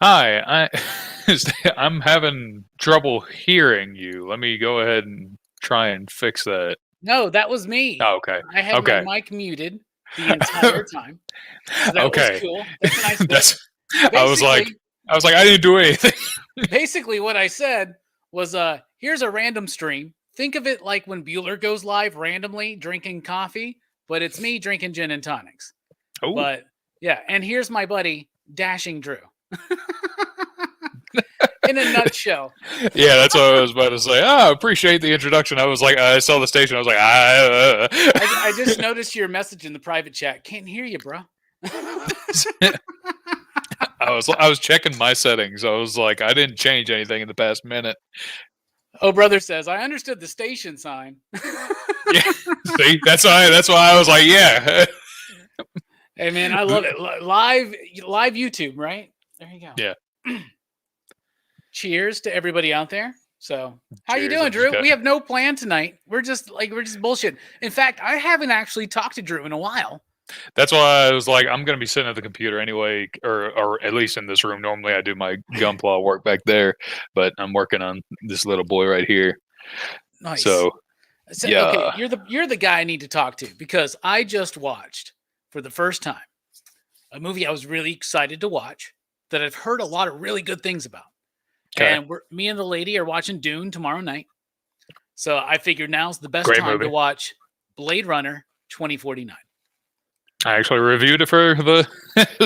Hi, I'm having trouble hearing you. Let me go ahead and try and fix that. No, that was me. Oh, okay. I had my Okay. mic muted the entire time, so that was Okay. cool. That's a nice bit. That's I was like Basically I was like I didn't do anything. basically what I said was, here's a random stream. Think of it like when Bueller goes live randomly drinking coffee, but it's me drinking gin and tonics. Oh. But yeah, and here's my buddy Dashing Drew. In a nutshell. Yeah, that's what I was about to say. I appreciate the introduction. I was like I saw the station. I was like I just noticed your message in the private chat. Can't hear you, bro. I was checking my settings. I was like I didn't change anything in the past minute. Oh, brother says I understood the station sign. Yeah. See, that's why I was like, yeah. Hey man, I love it. Live YouTube, right? There you go. Yeah. Cheers to everybody out there. So, how you Cheers, doing, Drew? We have no plan tonight. We're just bullshit. In fact, I haven't actually talked to Drew in a while. That's why I was like, I'm gonna be sitting at the computer anyway, or at least in this room. Normally, I do my gunpla work back there, but I'm working on this little boy right here. Nice. So yeah, okay, you're the guy I need to talk to because I just watched for the first time a movie I was really excited to watch that I've heard a lot of really good things about. okay. And me and the lady are watching Dune tomorrow night. So I figured now's the best Great time movie. to watch Blade Runner 2049. I actually reviewed it for the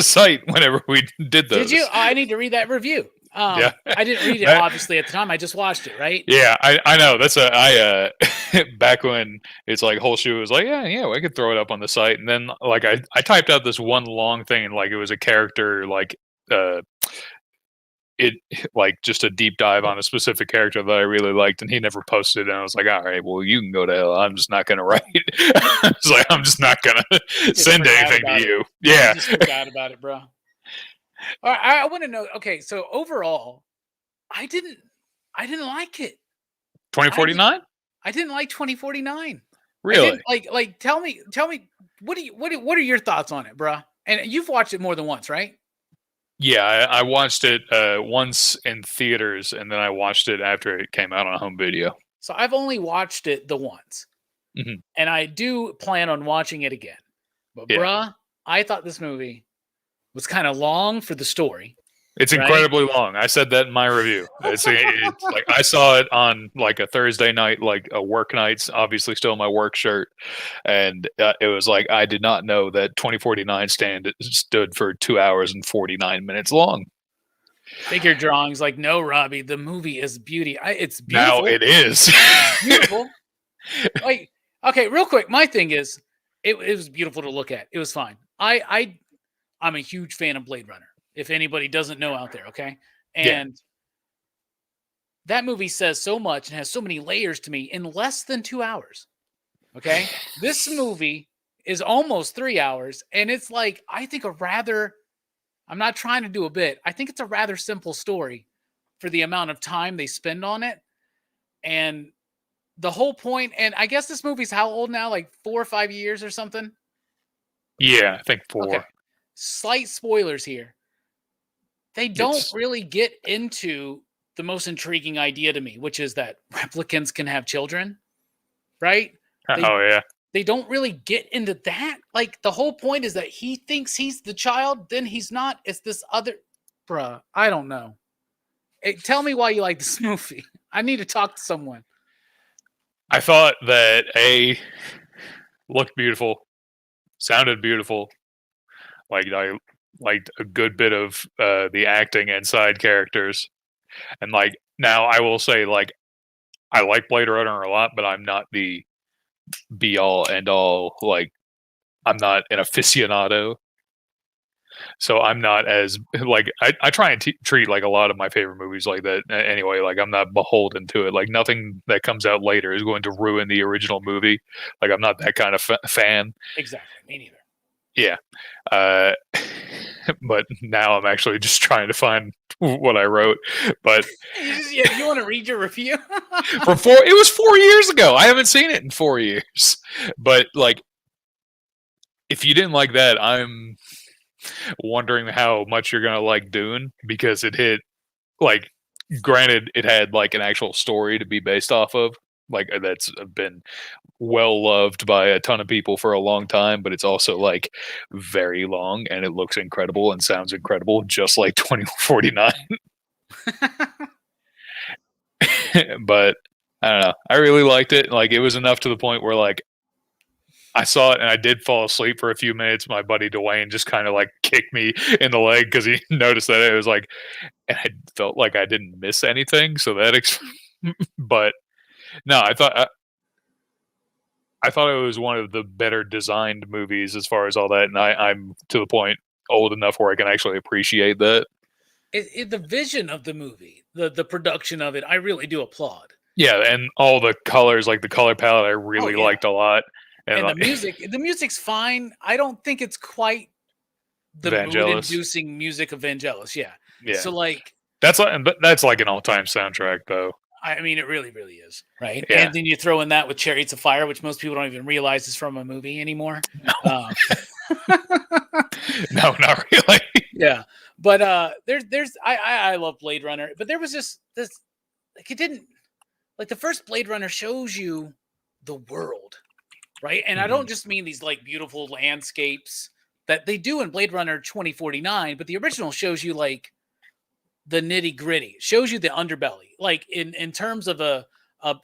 site whenever we did those. Did you? Oh, I need to read that review. Yeah. I didn't read it obviously at the time. I just watched it, right? Yeah, I know. That's back when it's like whole shoe was like, yeah, I could throw it up on the site, and then like I typed out this one long thing, and like it was a character like it like just a deep dive on a specific character that I really liked, and he never posted. And I was like, all right, well, you can go to hell. I'm just not gonna write. I was like, I'm just not gonna send anything to you. Yeah, I just forgot about it, bro. All right, I want to know. Okay, so overall, I didn't like it. 2049. I didn't like 2049. Really? Like tell me what are your thoughts on it, bro? And you've watched it more than once, right? Yeah, I watched it once in theaters, and then I watched it after it came out on home video. So I've only watched it the once, and I do plan on watching it again. But bruh, I thought this movie was kind of long for the story. It's incredibly long. I said that in my review. It's like I saw it on like a Thursday night, like a work nights, obviously still in my work shirt, and it was like I did not know that 2049 stood for 2 hours and 49 minutes long. Figure drawings, like no, Robbie, the movie is beauty. It's beautiful. Now it is beautiful. Like, okay, real quick, my thing is, it was beautiful to look at. It was fine. I'm a huge fan of Blade Runner. If anybody doesn't know out there, okay? And that movie says so much and has so many layers to me in less than 2 hours. Okay? This movie is almost 3 hours, and it's like, I think I'm not trying to do a bit. I think it's a rather simple story for the amount of time they spend on it. And the whole point, and I guess this movie's how old now? Like 4 or 5 years or something? Yeah, I think 4. Okay. Slight spoilers here. They don't really get into the most intriguing idea to me, which is that replicants can have children, right? They don't really get into that. Like, the whole point is that he thinks he's the child, then he's not. It's this other... Bruh, I don't know. Tell me why you like this movie. I need to talk to someone. I thought that looked beautiful, sounded beautiful. Like I liked a good bit of the acting and side characters, and like now I will say like I like Blade Runner a lot, but I'm not the be all end all. Like I'm not an aficionado, so I'm not as like I try and treat like a lot of my favorite movies like that anyway. Like I'm not beholden to it. Like nothing that comes out later is going to ruin the original movie. Like I'm not that kind of fan. Exactly, me neither. Yeah. But now I'm actually just trying to find what I wrote. But you want to read your review? It was 4 years ago. I haven't seen it in 4 years. But like, if you didn't like that, I'm wondering how much you're gonna like Dune because it hit like. Granted, it had like an actual story to be based off of, like that's been well loved by a ton of people for a long time, but it's also like very long and it looks incredible and sounds incredible, just like 2049. But I don't know. I really liked it. Like it was enough to the point where like I saw it and I did fall asleep for a few minutes. My buddy Dwayne just kind of like kicked me in the leg because he noticed that it was like, and I felt like I didn't miss anything. So that, but no, I thought it was one of the better designed movies as far as all that, and I'm to the point old enough where I can actually appreciate that. The vision of the movie, the production of it, I really do applaud. Yeah, and all the colors, like the color palette, I really liked a lot. And the music's fine. I don't think it's quite the mood-inducing music of Vangelis. Yeah. So like that's like an all-time soundtrack, though. I mean, it really, really is, right? Yeah. And then you throw in that with Chariots of Fire, which most people don't even realize is from a movie anymore. No, no, not really. Yeah, but I love Blade Runner, but there was just this, like it didn't, like the first Blade Runner shows you the world, right? And I don't just mean these like beautiful landscapes that they do in Blade Runner 2049, but the original shows you like the nitty gritty, shows you the underbelly. Like in terms of a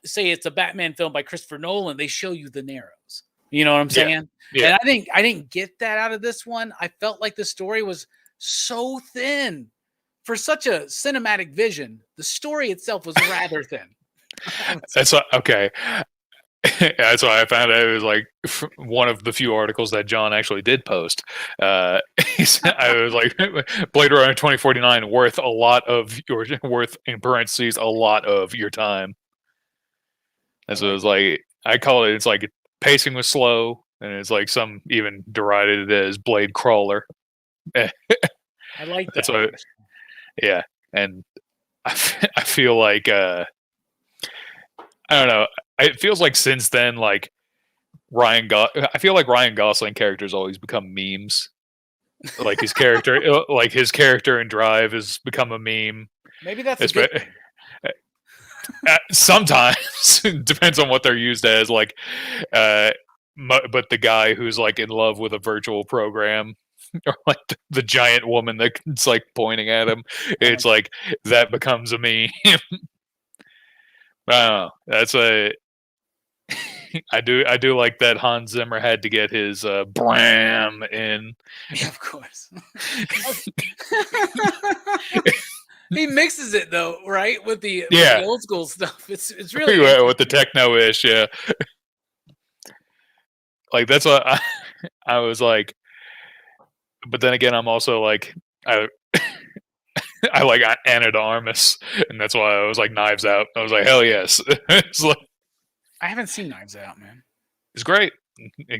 say it's a Batman film by Christopher Nolan, they show you the narrows. You know what I'm saying? Yeah. And I didn't get that out of this one. I felt like the story was so thin for such a cinematic vision. The story itself was rather thin. That's okay. That's why I found out it was like one of the few articles that John actually did post. I was like, Blade Runner 2049 worth in parentheses a lot of your time. And so it was like I call it. It's like pacing was slow, and it's like some even derided it as Blade Crawler. I like that. That's what, yeah, and I feel like I don't know. It feels like since then, like I feel like Ryan Gosling characters always become memes. Like his character in Drive has become a meme. Maybe that's a good thing. Sometimes depends on what they're used as. Like, but the guy who's like in love with a virtual program, or like the giant woman that's like pointing at him, it's like that becomes a meme. Wow, that's a. I do like that Hans Zimmer had to get his bram in. Yeah, of course. He mixes it though, right? With the old school stuff. It's really with the techno-ish, yeah. Like that's what I was like. But then again, I'm also like I like Anna de Armas, and that's why I was like Knives Out. I was like, hell yes. It's like, I haven't seen Knives Out, man. It's great.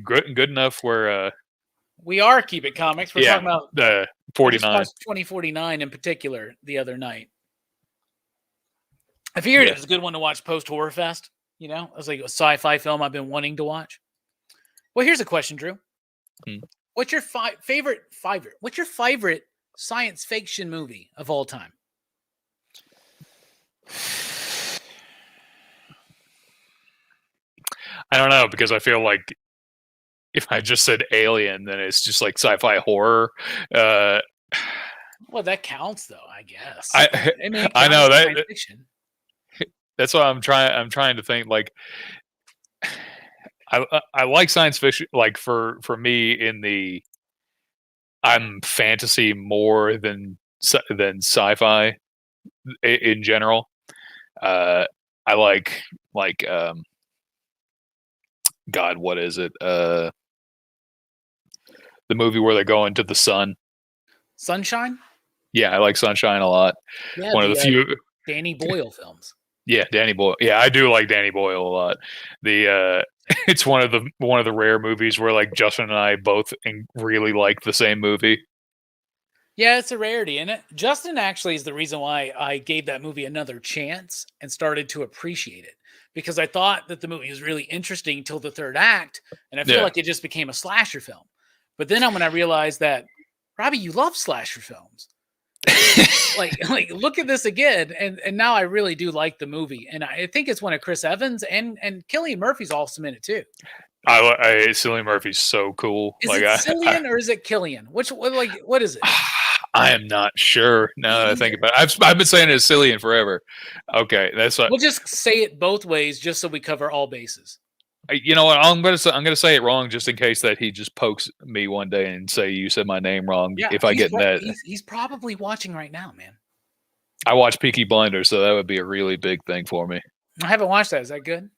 Good enough where we are Keep It Comics. We're talking about 49. 2049 in particular the other night. I figured it was a good one to watch post Horror Fest. You know, it was like a sci-fi film I've been wanting to watch. Well, here's a question, Drew. What's your favorite science fiction movie of all time? I don't know, because I feel like if I just said Alien, then it's just like sci-fi horror. Well, that counts, though. I guess. I know that. That's why I'm trying to think. Like, I like science fiction. Like for me, I'm fantasy more than sci-fi in general. I like God, what is it? The movie where they go into the sun. Sunshine? Yeah, I like Sunshine a lot. Yeah, one of the few Danny Boyle films. Yeah, Danny Boyle. Yeah, I do like Danny Boyle a lot. It's one of the rare movies where like Justin and I both really like the same movie. Yeah, it's a rarity, and Justin actually is the reason why I gave that movie another chance and started to appreciate it, because I thought that the movie was really interesting till the third act, and I feel like it just became a slasher film. But then when I realized that Robbie, you love slasher films. like look at this again, and now I really do like the movie, and I think it's one of Chris Evans and Cillian Murphy's awesome in it too. Cillian Murphy's so cool. Is it Cillian or is it Killian? What is it? I am not sure. Now that I think about it, I've been saying it's Cillian forever. Okay, that's what we'll just say it both ways, just so we cover all bases. You know what? I'm gonna say it wrong just in case that he just pokes me one day and say you said my name wrong. Yeah, if I get that, he's probably watching right now, man. I watch Peaky Blinders, so that would be a really big thing for me. I haven't watched that. Is that good?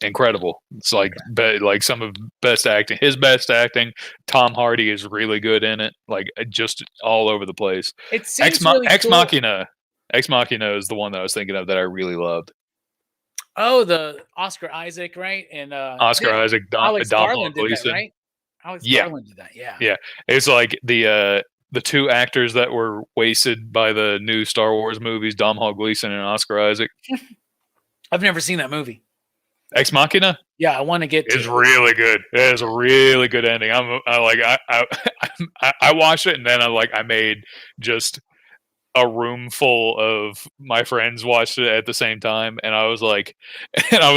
Incredible. It's like like some of best acting. His best acting. Tom Hardy is really good in it. Like just all over the place. It seems really Ex cool. Machina. Ex Machina is the one that I was thinking of that I really loved. Oh, the Oscar Isaac, right? And Oscar Isaac, Alex Garland did Gleason. that, right? Alex Garland did that, yeah. Yeah. It's like the two actors that were wasted by the new Star Wars movies, Domhnall Gleeson and Oscar Isaac. I've never seen that movie. Ex Machina? Yeah, I want to get to It's really good. It is a really good ending. I watched it, and then I made just a room full of my friends watched it at the same time, and I was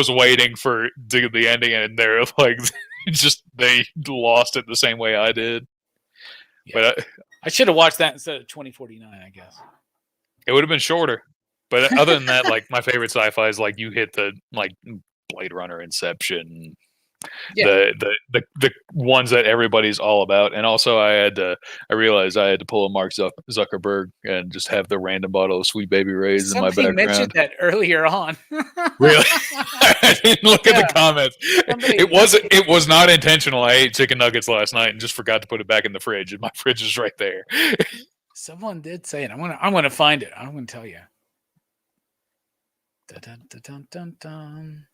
waiting for the ending, and they're like, they lost it the same way I did. Yeah. But I should have watched that instead of 2049, I guess. It would have been shorter. But other than that, like my favorite sci-fi is like you hit the like Blade Runner, Inception, the ones that everybody's all about. And also I realized I had to pull a Mark Zuckerberg and just have the random bottle of Sweet Baby Ray's in my background. Somebody mentioned that earlier on. Really? I didn't look at the comments. It was not intentional. I ate chicken nuggets last night and just forgot to put it back in the fridge. And my fridge is right there. Someone did say it. I'm gonna find it. I'm gonna tell you. Dun, dun, dun, dun.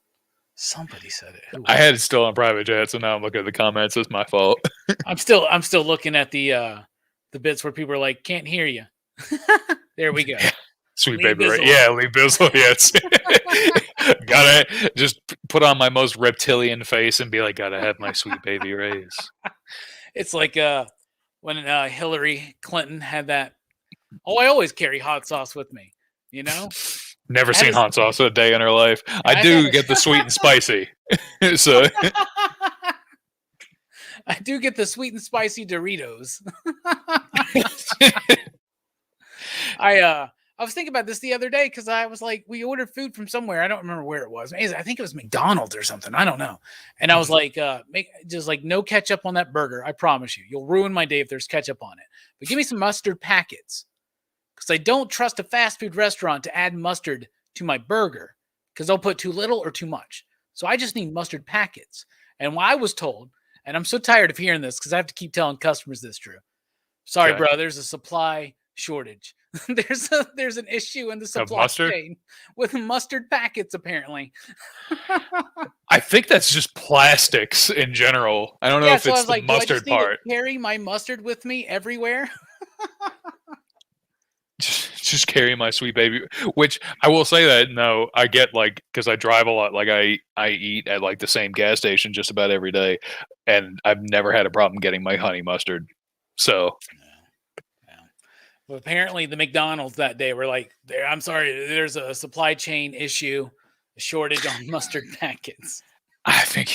Somebody said it. I had it still on private chat, so now I'm looking at the comments. It's my fault. I'm still looking at the bits where people are like, "Can't hear you." There we go. Sweet Baby Ray. Yeah, Lee Bizzle. Yes. Gotta just put on my most reptilian face and be like, gotta have my Sweet Baby Rays. It's like when Hillary Clinton had that. Oh, I always carry hot sauce with me. You know. Never seen hot sauce a day in her life. I do get the sweet and spicy. So I do get the sweet and spicy Doritos. I was thinking about this the other day because I was like, we ordered food from somewhere. I don't remember where it was. I think it was McDonald's or something. I don't know. And I was like, no ketchup on that burger. I promise you. You'll ruin my day if there's ketchup on it. But give me some mustard packets. Because I don't trust a fast food restaurant to add mustard to my burger because they'll put too little or too much. So I just need mustard packets. And what I was told, and I'm so tired of hearing this because I have to keep telling customers this, Drew. Sorry, bro, there's a supply shortage. There's an issue in the supply chain with mustard packets, apparently. I think that's just plastics in general. I don't know if it's the mustard part. Do I carry my mustard with me everywhere? Just carry my Sweet Baby, which I will say that no, I get like because I drive a lot. Like I eat at like the same gas station just about every day, and I've never had a problem getting my honey mustard. So, well, apparently the McDonald's that day were like, "I'm sorry, there's a supply chain issue, a shortage on mustard packets." I think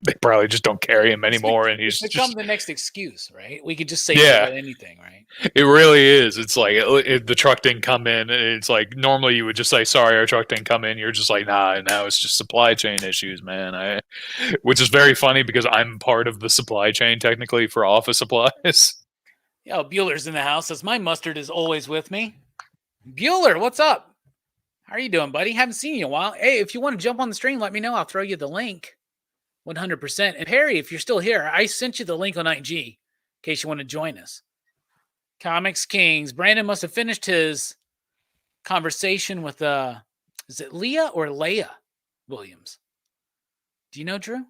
they probably just don't carry him anymore, and he's become the next excuse, right? We could just say anything, right? It really is. It's like the truck didn't come in, and it's like normally you would just say, "Sorry, our truck didn't come in." You're just like, "Nah," and now it's just supply chain issues, man. Which is very funny because I'm part of the supply chain technically for office supplies. Yeah, Bueller's in the house. Says my mustard is always with me. Bueller, what's up? How are you doing, buddy? Haven't seen you in a while. Hey, if you want to jump on the stream, let me know. I'll throw you the link. 100%. And Perry, if you're still here, I sent you the link on IG in case you want to join us. Comics Kings. Brandon must have finished his conversation with, is it Leah or Leia Williams? Do you know, Drew?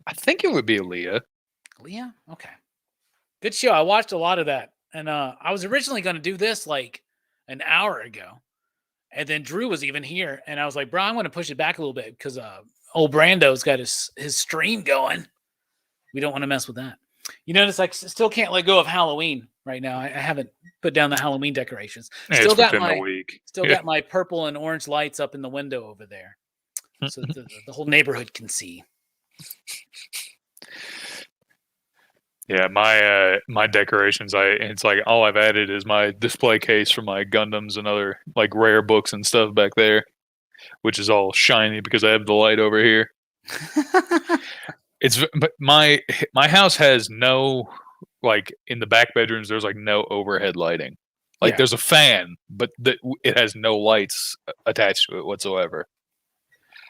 I think it would be Leah. Leah? Okay. Good show. I watched a lot of that. And I was originally going to do this like an hour ago. And then Drew was even here. And I was like, bro, I'm going to push it back a little bit because old Brando's got his stream going. We don't want to mess with that. You notice I still can't let go of Halloween right now. I haven't put down the Halloween decorations. It's within the week. Still got my purple and orange lights up in the window over there, so the whole neighborhood can see. Yeah, my decorations. It's like all I've added is my display case for my Gundams and other like rare books and stuff back there, which is all shiny because I have the light over here. But my house has no, like, in the back bedrooms. There's like no overhead lighting. Like there's a fan, but it has no lights attached to it whatsoever.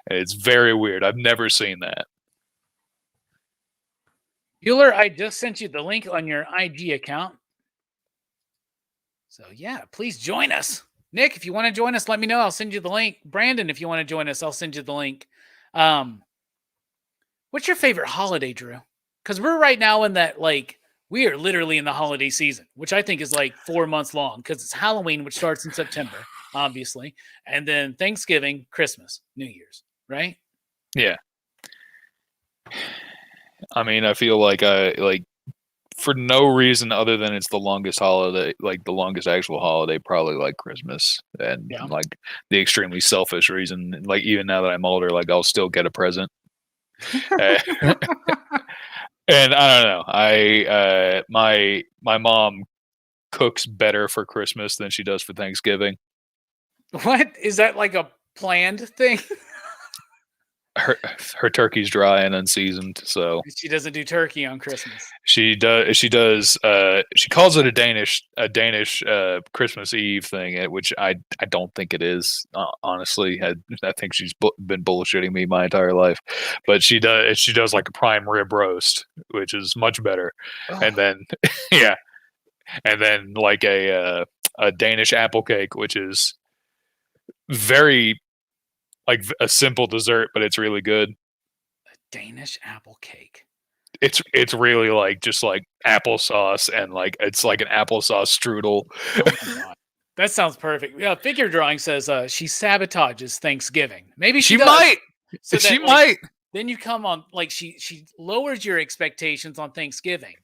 It's very weird. I've never seen that. Bueller, I just sent you the link on your IG account. So yeah, please join us. Nick, if you want to join us, let me know. I'll send you the link. Brandon, if you want to join us, I'll send you the link. What's your favorite holiday, Drew? Because we're right now in that, like, we are literally in the holiday season, which I think is like 4 months long, because it's Halloween, which starts in September, obviously, and then Thanksgiving, Christmas, New Year's, right? Yeah. I mean, I feel like for no reason other than it's the longest holiday, like the longest actual holiday, probably like Christmas, and like the extremely selfish reason, like even now that I'm older, like I'll still get a present. And I don't know. My mom cooks better for Christmas than she does for Thanksgiving. What is that, like a planned thing? Her turkey's dry and unseasoned, so she doesn't do turkey on Christmas. She does. She calls it a Danish Christmas Eve thing, which I don't think it is. Honestly, I think she's been bullshitting me my entire life. But she does like a prime rib roast, which is much better. Oh. And then and then like a Danish apple cake, which is very like a simple dessert, but it's really good. A Danish apple cake. It's really like just like applesauce, and like it's like an applesauce strudel. Oh my God. That sounds perfect. Yeah, Figure Drawing says she sabotages Thanksgiving. Maybe she might. So that, she might. Then you come on, like she lowers your expectations on Thanksgiving,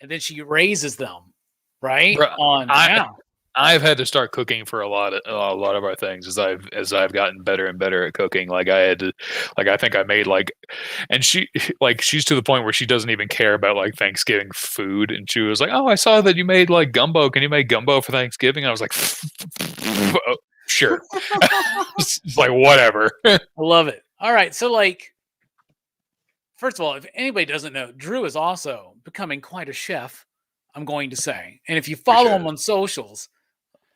and then she raises them, right? Bro, I've had to start cooking for a lot of our things as I've gotten better and better at cooking. Like I think I made like, and she's to the point where she doesn't even care about like Thanksgiving food. And she was like, "Oh, I saw that you made like gumbo. Can you make gumbo for Thanksgiving?" And I was like, oh, "Sure." It's like whatever. I love it. All right, so like, first of all, if anybody doesn't know, Drew is also becoming quite a chef, I'm going to say. And if you follow him on socials,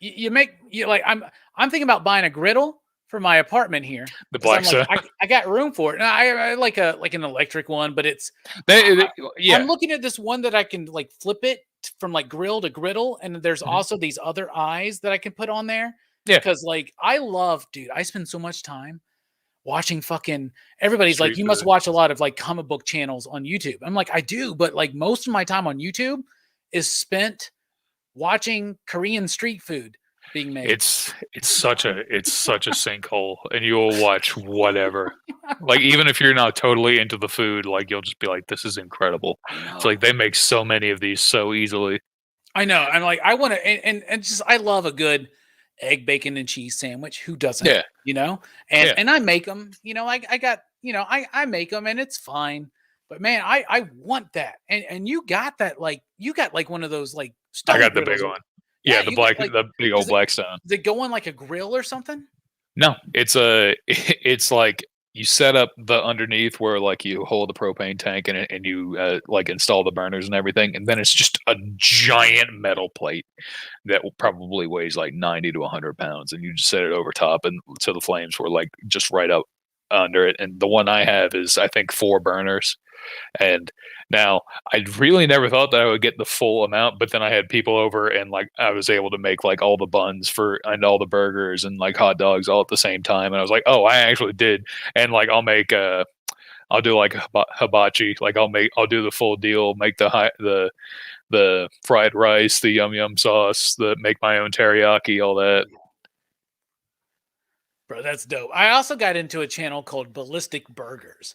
you like, I'm thinking about buying a griddle for my apartment here. The black stuff. Like, I got room for it. And I like an electric one, but it's I'm looking at this one that I can like flip it from like grill to griddle, and there's also these other eyes that I can put on there. Yeah. Because like I spend so much time watching fucking everybody's street like, you must watch a lot of like comic book channels on YouTube. I'm like, I do, but like most of my time on YouTube is spent watching Korean street food being made. It's such a sinkhole, and you will watch whatever. Like even if you're not totally into the food, like you'll just be like, "This is incredible." It's like they make so many of these so easily. I know. I'm like, I want to, and just I love a good egg, bacon, and cheese sandwich. Who doesn't? Yeah. You know, and I make them. You know, I got, you know, I make them, and it's fine. But man, I want that, and you got that, like you got like one of those like. I got the big one. Yeah, the big old Blackstone. Does it go on like a grill or something? No, it's like you set up the underneath where like you hold the propane tank and you like install the burners and everything, and then it's just a giant metal plate that probably weighs like 90 to 100 pounds, and you just set it over top, and so the flames were like just right up under it. And the one I have is I think 4 burners. And now I really never thought that I would get the full amount, but then I had people over and like I was able to make like all the buns and all the burgers and like hot dogs all at the same time. And I was like, oh, I actually did. And like I'll do like hibachi, like I'll do the full deal, make the fried rice, the yum yum sauce, make my own teriyaki, all that. Bro, that's dope. I also got into a channel called Ballistic Burgers.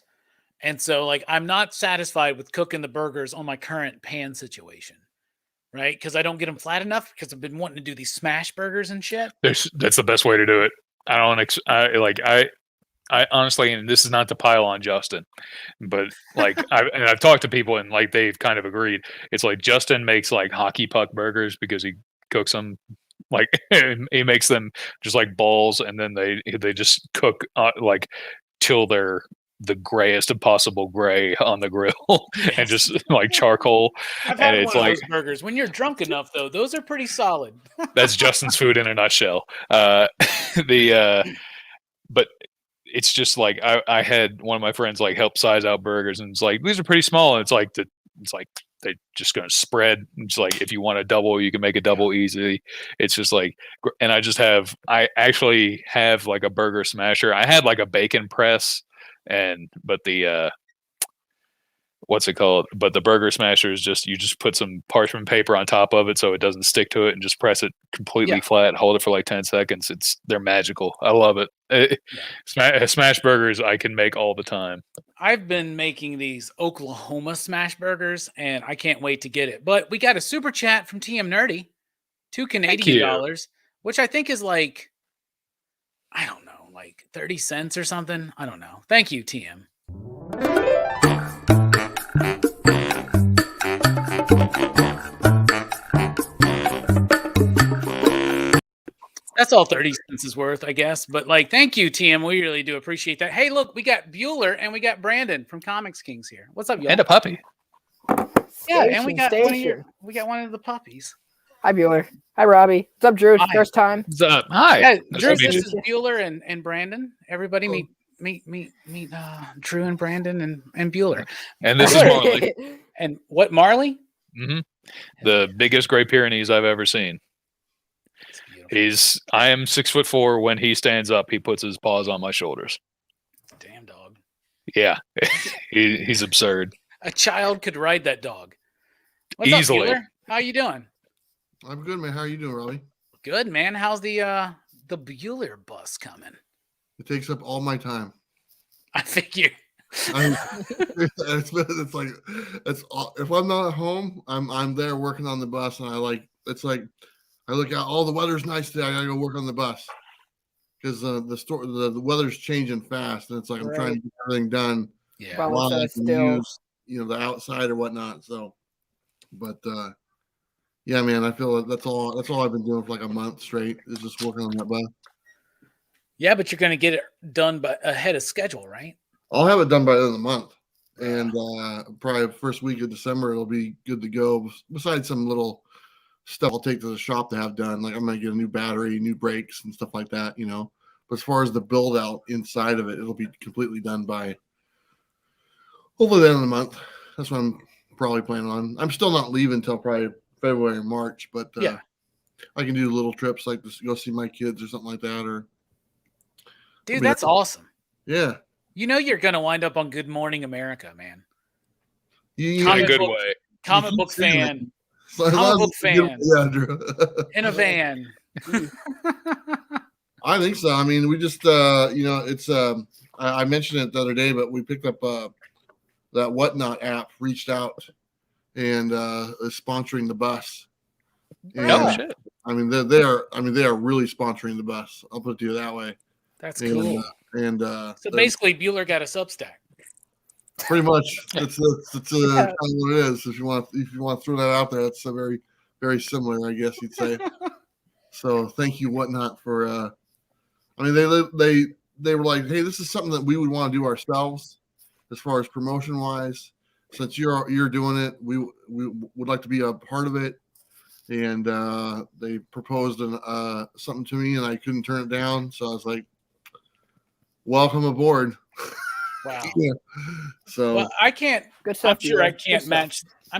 And so, like, I'm not satisfied with cooking the burgers on my current pan situation, right? Because I don't get them flat enough. Because I've been wanting to do these smash burgers and shit. That's the best way to do it. I don't. I honestly, and this is not to pile on Justin, but like I've talked to people and like they've kind of agreed. It's like Justin makes like hockey puck burgers because he cooks them like he makes them just like balls, and then they just cook like till they're the grayest of possible gray on the grill and just like charcoal. I've and had it's one of like those burgers. When you're drunk enough, though, those are pretty solid. that's Justin's food in a nutshell. But it's just like I had one of my friends like help size out burgers, and it's like these are pretty small, and it's like they're just gonna spread. It's like if you want a double, you can make a double easily. It's just like, and I actually have like a burger smasher. I had like a bacon press, but the what's it called? But the burger smasher is just you just put some parchment paper on top of it so it doesn't stick to it, and just press it completely flat. Hold it for like 10 seconds. They're magical. I love it. Smash burgers I can make all the time. I've been making these Oklahoma smash burgers, and I can't wait to get it. But we got a super chat from TM Nerdy, $2 Canadian, which I think is like, I don't know, like 30 cents or something. I don't know. Thank you, TM. That's all 30 cents is worth, I guess. But like, thank you, TM. We really do appreciate that. Hey, look, we got Bueller and we got Brandon from Comics Kings here. What's up, y'all? And a puppy. Yeah, and we got one of the puppies. Hi, Bueller. Hi, Robbie. What's up, Drew? Hi. First time. What's up? Hi. Yeah, Drew, this is Bueller and Brandon. Everybody meet Drew and Brandon and Bueller. And this is Marley. And what, Marley? Mm-hmm. The biggest Great Pyrenees I've ever seen. I am 6'4". When he stands up, he puts his paws on my shoulders. Damn dog. Yeah, he's absurd. A child could ride that dog. What's easily. Up, Bueller? How you doing? I'm good, man. How are you doing, Robbie? Good, man. How's the Bueller bus coming? It takes up all my time. I figure. It's like if I'm not at home, I'm there working on the bus, and I look out. All the weather's nice today. I gotta go work on the bus because the weather's changing fast, and it's like I'm trying to get everything done. Yeah, while I can use the outside or whatnot. So, but yeah, man, I feel that's all I've been doing for like a month straight is just working on that bus. Yeah, but you're gonna get it done ahead of schedule, right? I'll have it done by the end of the month, and probably the first week of December it'll be good to go. Besides some little stuff I'll take to the shop to have done, like I'm gonna get a new battery, new brakes, and stuff like that, But as far as the build out inside of it, it'll be completely done by hopefully the end of the month. That's what I'm probably planning on. I'm still not leaving until probably February or March, but I can do little trips like this, go see my kids or something like that. Or dude, that's awesome. Yeah. You're gonna wind up on Good Morning America, man. In a good way. Comic book fan. Comic book fan. Yeah, Drew. In a van. I think so. I mean, we just it's I mentioned it the other day, but we picked up that Whatnot app, reached out and is sponsoring the bus. And, shit. I mean, they are really sponsoring the bus. I'll put it to you that way. That's cool. So basically, Bueller got a Substack. Pretty much, it's kind of what it is. If you want to throw that out there, it's a very, very similar, I guess you'd say. So thank you, Whatnot, for. I mean, they were like, hey, this is something that we would want to do ourselves, as far as promotion wise. Since you're doing it, we would like to be a part of it. And they proposed something to me, and I couldn't turn it down. So I was like, welcome aboard. Wow. Yeah. So well, I can't. Good stuff, I'm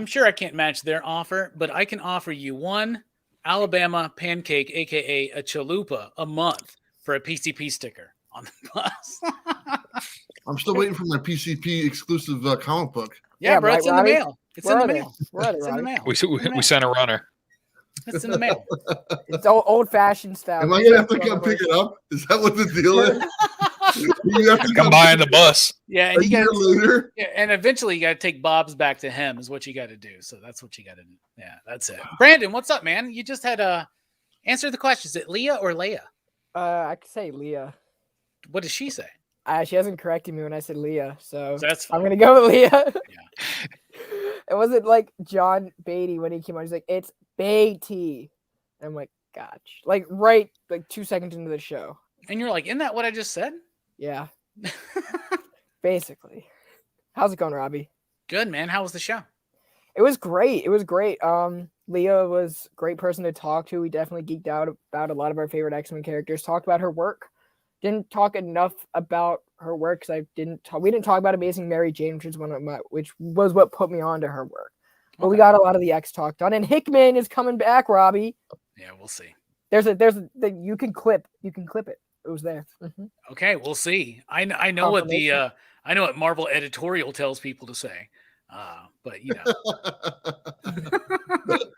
sure I can't match their offer, but I can offer you one Alabama pancake, aka a chalupa, a month for a PCP sticker on the bus. I'm still waiting for my PCP exclusive comic book. Yeah, bro, it's in the mail. It's in the mail. It's in the mail. We sent a runner. It's in the mail. It's old fashioned style. Am I gonna have to come pick it up? Is that what the deal is? You have to Come by in the bus. Yeah, a and you year got later. yeah, and eventually you got to take Bob's back to him is what you got to do. So that's what you got to do. Yeah, that's it. Brandon, what's up, man? You just had answer the question. Is it Leah or Leia? I could say Leah. What does she say? She hasn't corrected me when I said Leah, so That's I'm fine. gonna go with Leah. Yeah. It wasn't like John Beatty when he came on. He's like, it's Beatty. And I'm like, gotcha. Like right, like 2 seconds into the show. And you're like, isn't that what I just said? Yeah, basically. How's it going, Robbie? Good, man. How was the show? It was great. It was great. Leah was a great person to talk to. We definitely geeked out about a lot of our favorite X-Men characters. Talked about her work. Didn't talk enough about her work because we didn't talk about Amazing Mary Jane, which was what put me on to her work. But we got a lot of the X talk done, and Hickman is coming back, Robbie. Yeah, we'll see. You can clip it. It was there. Mm-hmm. Okay, we'll see. I know what I know what Marvel editorial tells people to say. But you know.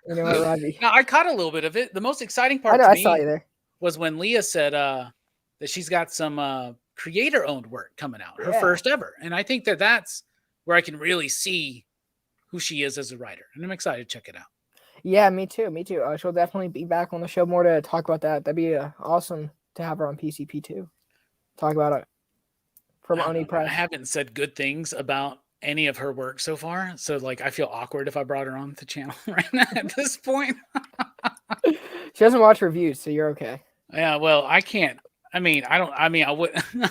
You know what, Robbie? Now, I caught a little bit of it. The most exciting part I to saw me you there. was when Leah said that she's got some creator-owned work coming out, her Yeah. first ever. And I think that's where I can really see who she is as a writer. And I'm excited to check it out. Yeah, me too. She'll definitely be back on the show more to talk about that. That'd be awesome to have her on PCP too. Talk about it from Oni I Press. haven't said good things about any of her work so far. So like I feel awkward if I brought her on the channel right now at this point. She doesn't watch reviews, so you're okay. Yeah, well, I can't. I would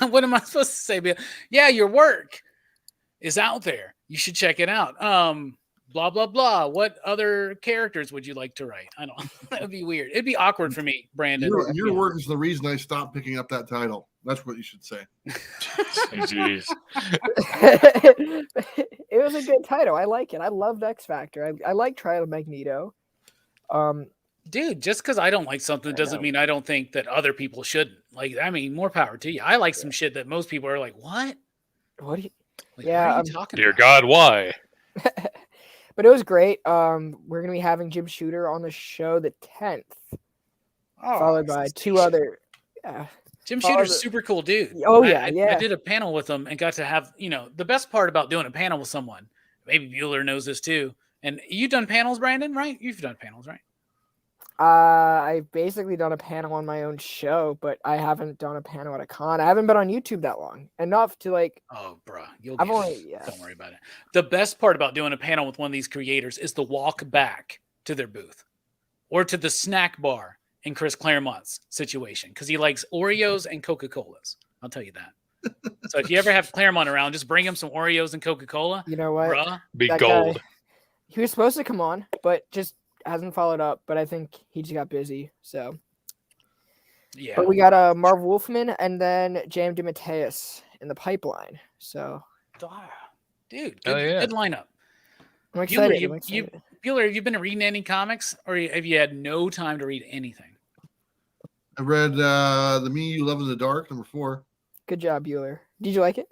what am I supposed to say? But yeah, your work is out there. You should check it out. Blah blah blah. What other characters would you like to write? I don't. That would be weird. It'd be awkward for me, Brandon. Your work is the reason I stopped picking up that title. That's what you should say. Jeez. It was a good title. I like it. I loved X Factor. I like Trial of Magneto. Dude, just because I don't like something doesn't mean I don't think that other people shouldn't. Like, I mean, more power to you. I like some shit that most people are like, what? What do you? Like, Yeah, what are you talking Dear about? God, why? But it was great. We're gonna be having Jim Shooter on the show the 10th, followed by two other. Yeah. Jim Shooter's a super cool dude. Oh, I yeah. did a panel with him and got to have, the best part about doing a panel with someone, maybe Bueller knows this too. And you've done panels, Brandon, right? You've done panels, right? I've basically done a panel on my own show, but I haven't done a panel at a con. I haven't been on YouTube that long enough to like. Oh, bro, don't worry about it. The best part about doing a panel with one of these creators is the walk back to their booth or to the snack bar in Chris Claremont's situation because he likes Oreos and Coca-Colas. I'll tell you that. So if you ever have Claremont around, just bring him some Oreos and Coca-Cola. You know what? Bruh. Be That gold. guy, he was supposed to come on, but just hasn't followed up. But I think he just got busy. So Yeah. But we got Marv Wolfman and then Jam DeMatteis in the pipeline. So Dude, Oh, yeah. good lineup. I'm excited. Bueller, have you been reading any comics or have you had no time to read anything? I read The Me You Love in the Dark, number 4. Good job, Bueller. Did you like it?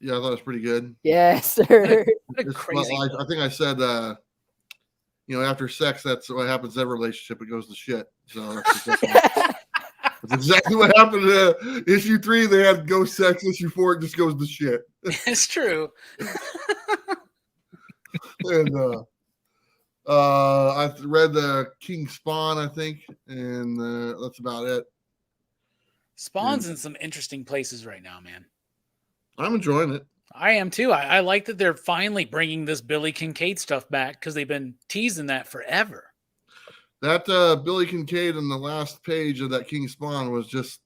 Yeah, I thought it was pretty good. Yes, sir. What a It's crazy. like, I think I said, after sex, that's what happens in every relationship. It goes to shit. So that's exactly what happened to issue 3. They had ghost sex. Issue 4, it just goes to shit. It's true. And I read the King Spawn, I think, and that's about it. Spawn's in some interesting places right now, man. I'm enjoying it. I am too. I like that they're finally bringing this Billy Kincaid stuff back because they've been teasing that forever. That Billy Kincaid in the last page of that King Spawn was just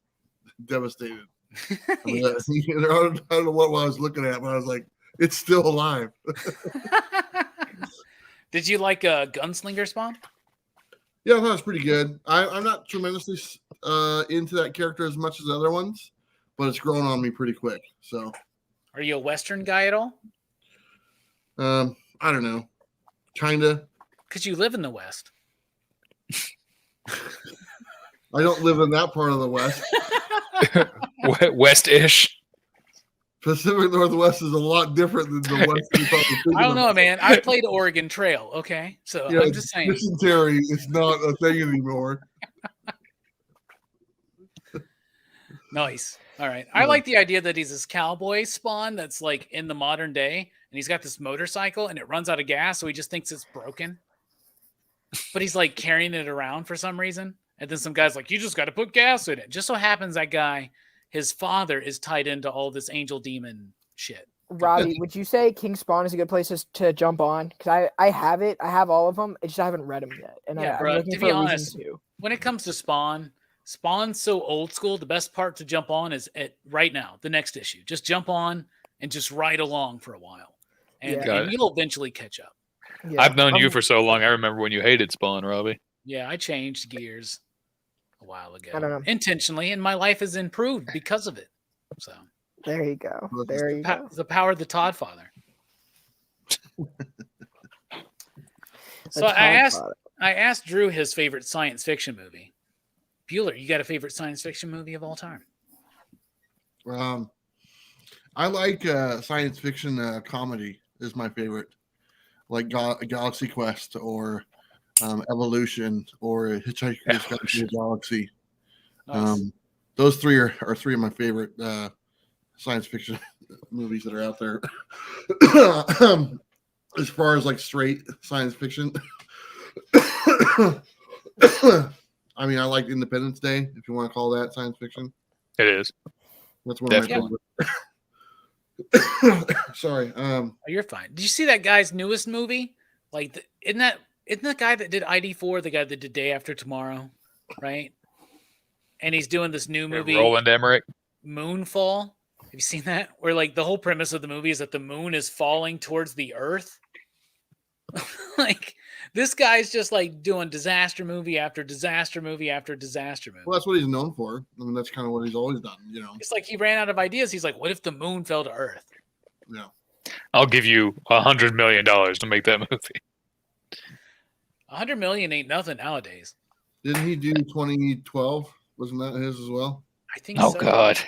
devastated. I mean, Yes. I don't know what I was looking at, but I was like, it's still alive. Did you like Gunslinger Spawn? Yeah, I thought it was pretty good. I'm not tremendously into that character as much as the other ones, but it's grown on me pretty quick. So, Are you a Western guy at all? I don't know. Kinda. Because you live in the West. I don't live in that part of the West. West-ish. Pacific Northwest is a lot different than the West. we thought we were I don't know, thinking man. I played Oregon Trail, okay? So of. Yeah, I'm just saying. dysentery is not a thing anymore. Nice. All right. I like the idea that he's this cowboy spawn that's like in the modern day, and he's got this motorcycle and it runs out of gas, so he just thinks it's broken. But he's like carrying it around for some reason. And then some guy's like, you just got to put gas in it. Just so happens that guy, his father is tied into all this angel demon shit. Robbie, would you say King Spawn is a good place to jump on? Because I have it. I have all of them. I just haven't read them yet. And Yeah, I'm bro, looking to for be a reason honest, to. when it comes to Spawn's so old school. The best part to jump on is at right now, the next issue. Just jump on and just ride along for a while. And, Yeah. and you'll eventually catch up. Yeah. I've known you for so long. I remember when you hated Spawn, Robbie. Yeah, I changed gears a while ago. I don't know. Intentionally, and my life has improved because of it. So There you go. There you go. the power of the Todd father. So I asked Drew his favorite science fiction movie. Bueller, you got a favorite science fiction movie of all time? I like science fiction comedy is my favorite, like Galaxy Quest or Evolution or Hitchhiker's Guide to the Galaxy. Nice. Those three are three of my favorite science fiction movies that are out there. As far as like straight science fiction, I mean, I like Independence Day, if you want to call that science fiction. It is. That's one of my Definitely. favorite. Sorry. Oh, you're fine. Did you see that guy's newest movie? Like, isn't the guy that did ID4 the guy that did Day After Tomorrow, right? And he's doing this new movie, Roland Emmerich. Moonfall. Have you seen that? Where like the whole premise of the movie is that the moon is falling towards the Earth. Like this guy's just like doing disaster movie after disaster movie after disaster movie. Well, that's what he's known for. I mean, that's kind of what he's always done, you know. It's like he ran out of ideas. He's like, what if the moon fell to Earth? Yeah. I'll give you $100 million to make that movie. 100 million ain't nothing nowadays. Didn't he do 2012? Wasn't that his as well? I think Oh so. God.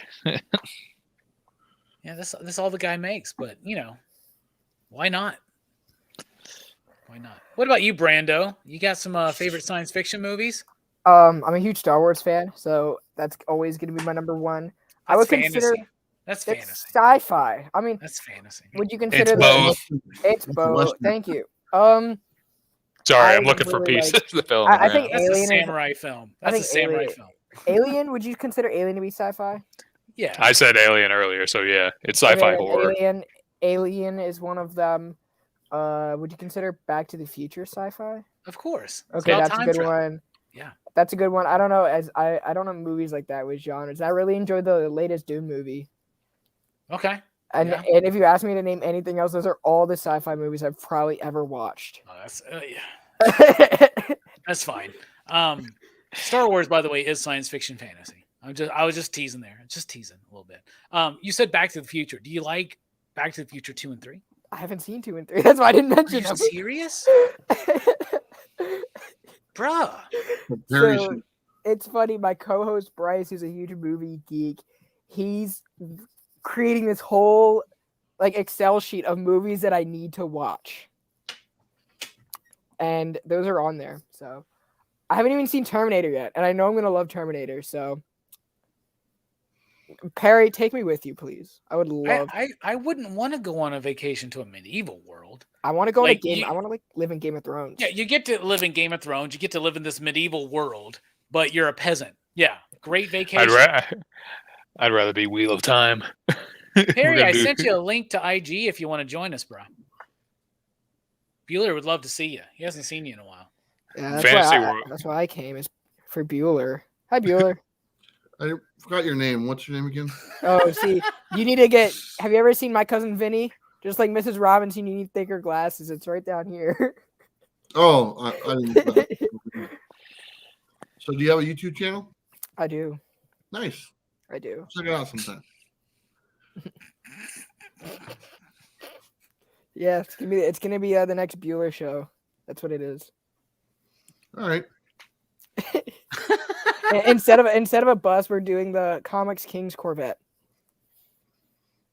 Yeah, that's all the guy makes, but you know, why not? Why not? What about you, Brando? You got some favorite science fiction movies? I'm a huge Star Wars fan, so that's always going to be my number one. I would consider That's it's fantasy. sci-fi. I mean, That's fantasy. would you consider It's that? both. It's both. Western. Thank you. Sorry, I'm I looking for really pieces like- of the film. I think That's a Alien is- samurai film. That's a think samurai Alien- film. Alien. Would you consider Alien to be sci-fi? Yeah. I said Alien earlier, so yeah, it's sci-fi Okay, horror. Alien is one of them. Would you consider Back to the Future sci-fi? Of course. It's Okay, about that's a time good travel. one. Yeah. That's a good one. I don't know I don't know movies like that with genres. I really enjoyed the latest Dune movie. Okay. And Yeah. and if you ask me to name anything else, those are all the sci-fi movies I've probably ever watched. Oh, that's fine. Star Wars, by the way, is science fiction fantasy. I was just teasing there. Just teasing a little bit. You said Back to the Future. Do you like Back to the Future 2 and 3? I haven't seen 2 and 3. That's why I didn't Are mention you them. serious? Bruh. Very So, it's funny. My co-host Bryce, who's a huge movie geek, he's creating this whole like Excel sheet of movies that I need to watch, and those are on there. So I haven't even seen Terminator yet, and I know I'm gonna love Terminator. So Perry, take me with you, please. I would love. I wouldn't want to go on a vacation to a medieval world. I want to go in like, a game. you- I want to like live in Game of Thrones. Yeah, you get to live in Game of Thrones. You get to live in this medieval world, but you're a peasant. Yeah, great vacation. I'd rather be Wheel of Time. Perry, I sent you a link to IG if you want to join us, bro. Bueller would love to see you. He hasn't seen you in a while. Yeah, that's Fantasy why World. that's why I came is for Bueller. Hi, Bueller. I forgot your name. What's your name again? Oh, see, you need to get. Have you ever seen My Cousin Vinny? Just like Mrs. Robinson, you need thicker glasses. It's right down here. Oh, I didn't. So, do you have a YouTube channel? I do. Nice. I do. Check it out sometime. Yeah, it's gonna be the next Bueller show. That's what it is. All right. Instead of a bus, we're doing the Comics Kings Corvette.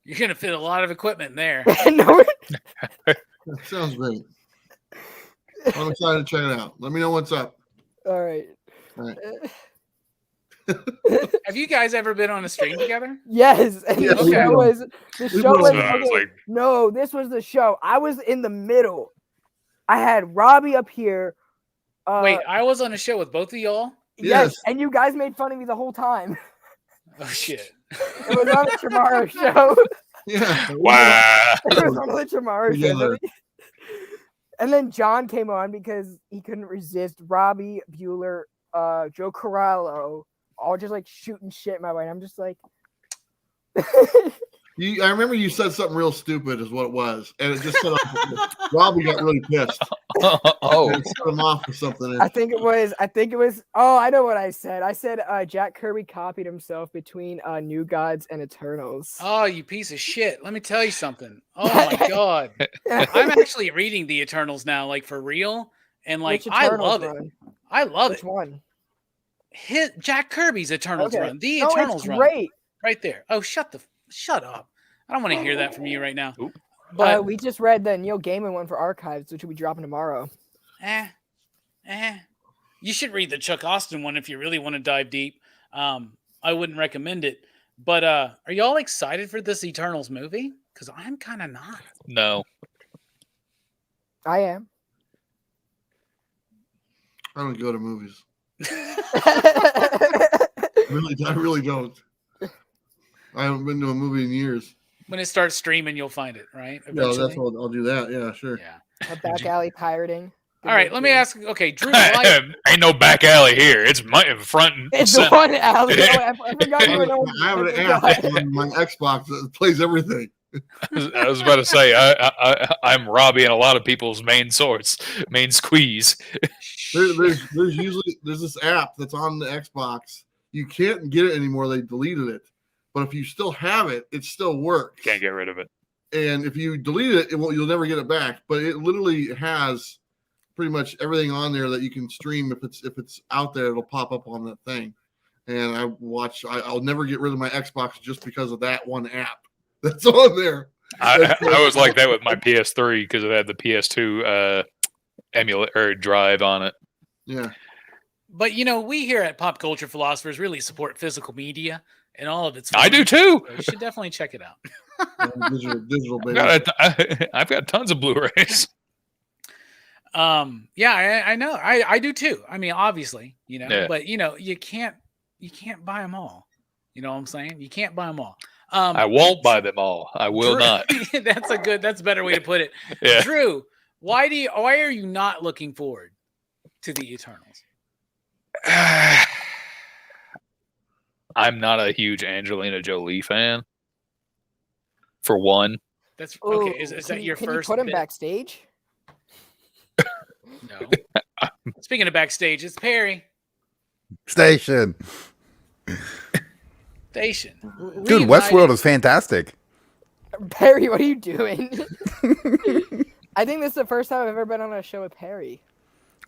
You're gonna fit a lot of equipment in there. No, That sounds great. I'm excited to check it out. Let me know what's up. all right. All right. Have you guys ever been on a stream together? Yes, and Yeah, the okay. show was We show were was on- I was okay, like- no, this was the show. I was in the middle. I had Robbie up here. Wait, I was on a show with both of y'all. Yes, Yes. and you guys made fun of me the whole time. Oh shit! It was on the Tomorrow show. Yeah. Wow. It was on the Tomorrow show. Together. And then John came on because he couldn't resist Robbie, Bueller, Joe Corallo, all just like shooting shit my way. And I'm just like, I remember you said something real stupid, is what it was, and it just set off. Robbie got really pissed. Oh, And it set him off or something. I think it was. Oh, I know what I said. I said Jack Kirby copied himself between New Gods and Eternals. Oh, you piece of shit! Let me tell you something. Oh my god, I'm actually reading the Eternals now, like for real, and like Which I Eternals love it. run? I love Which it. one? Hit Jack Kirby's Eternals Okay. run. The No, Eternals it's run. great. Right there. Oh, shut up. I don't want to hear that from you right now. Oop. But We just read the Neil Gaiman one for Archives, which will be dropping tomorrow. You should read the Chuck Austin one if you really want to dive deep. I wouldn't recommend it. But are y'all excited for this Eternals movie? Because I'm kind of not. no. I am. I don't go to movies. I I really don't. I haven't been to a movie in years. When it starts streaming, you'll find it, right? No, Eventually? that's all. I'll do that. Yeah, sure. Yeah. back alley pirating. All right, let me ask. Okay, Drew, why, Ain't no back alley here. It's my front and It's the center. one alley. Oh, I forgot you were known. I have an app on my Xbox that plays everything. I was about to say I'm Robbie and a lot of people's main squeeze. There's this app that's on the Xbox. You can't get it anymore. They deleted it. But if you still have it, it still works. Can't get rid of it. And if you delete it, you'll never get it back. But it literally has pretty much everything on there that you can stream. If it's out there, it'll pop up on that thing. And I'll never get rid of my Xbox just because of that one app that's on there. I was like that with my PS3 because it had the PS2 emulate or drive on it. Yeah. but we here at Pop Culture Philosophers really support physical media and all of its. I do forms, too. so you should definitely check it out. Digital baby. I've got tons of Blu-rays. Yeah, I know. I do too. I mean, obviously, Yeah. but you can't buy them all. You know what I'm saying? You can't buy them all. I won't buy them all. I will Drew- not. that's a better way to put it. Yeah. Drew, why are you not looking forward to the Eternals? I'm not a huge Angelina Jolie fan. For one, That's okay. Ooh, Is can that you- your can first? you put him bit? backstage? No. Speaking of backstage, it's Perry Station. Station. Dude, Westworld is fantastic. Perry, what are you doing? I think this is the first time I've ever been on a show with Perry.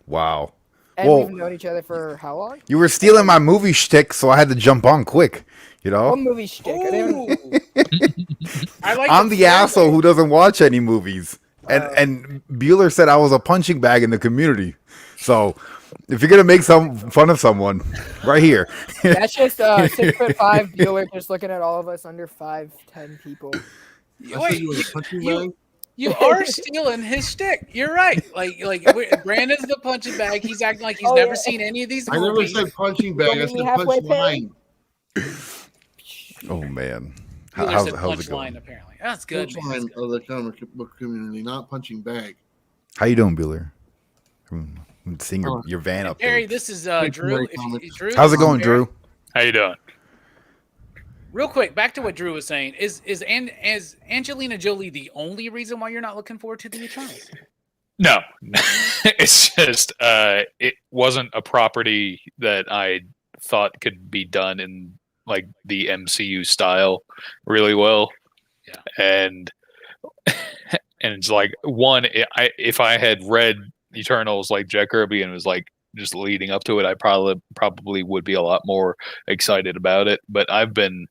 Wow. And Whoa. we've known each other for how long? You were stealing my movie shtick, so I had to jump on quick. You know? What movie shtick? I didn't- Ooh. I like. I'm the asshole who doesn't watch any movies. And Bueller said I was a punching bag in the community. So if you're gonna make some fun of someone, right here. That's just 6'5" Bueller just looking at all of us under 5'10" people. I said you were a punching bag. You are stealing his shtick. You're right. Brandon's the punching bag. He's acting like he's Oh, never yeah. seen any of these I never movies. said punching bag. I Don't meet me said halfway, punch Perry? line. Oh man. Bueller said How's it punchline, going? apparently. That's good. Punch man. line That's good. of the comic book community, not punching bag. How you doing, Bueller? I'm seeing your van up Perry, there. this is Thank you, Drew. Mary If Comics. Drew. How's it this is going, Perry. Drew? how you doing? Real quick, back to what Drew was saying. Is Angelina Jolie the only reason why you're not looking forward to the Eternals? No, it's just it wasn't a property that I thought could be done in like the MCU style really well. Yeah. And it's like if I had read Eternals like Jack Kirby and was like just leading up to it, I probably would be a lot more excited about it. But I've been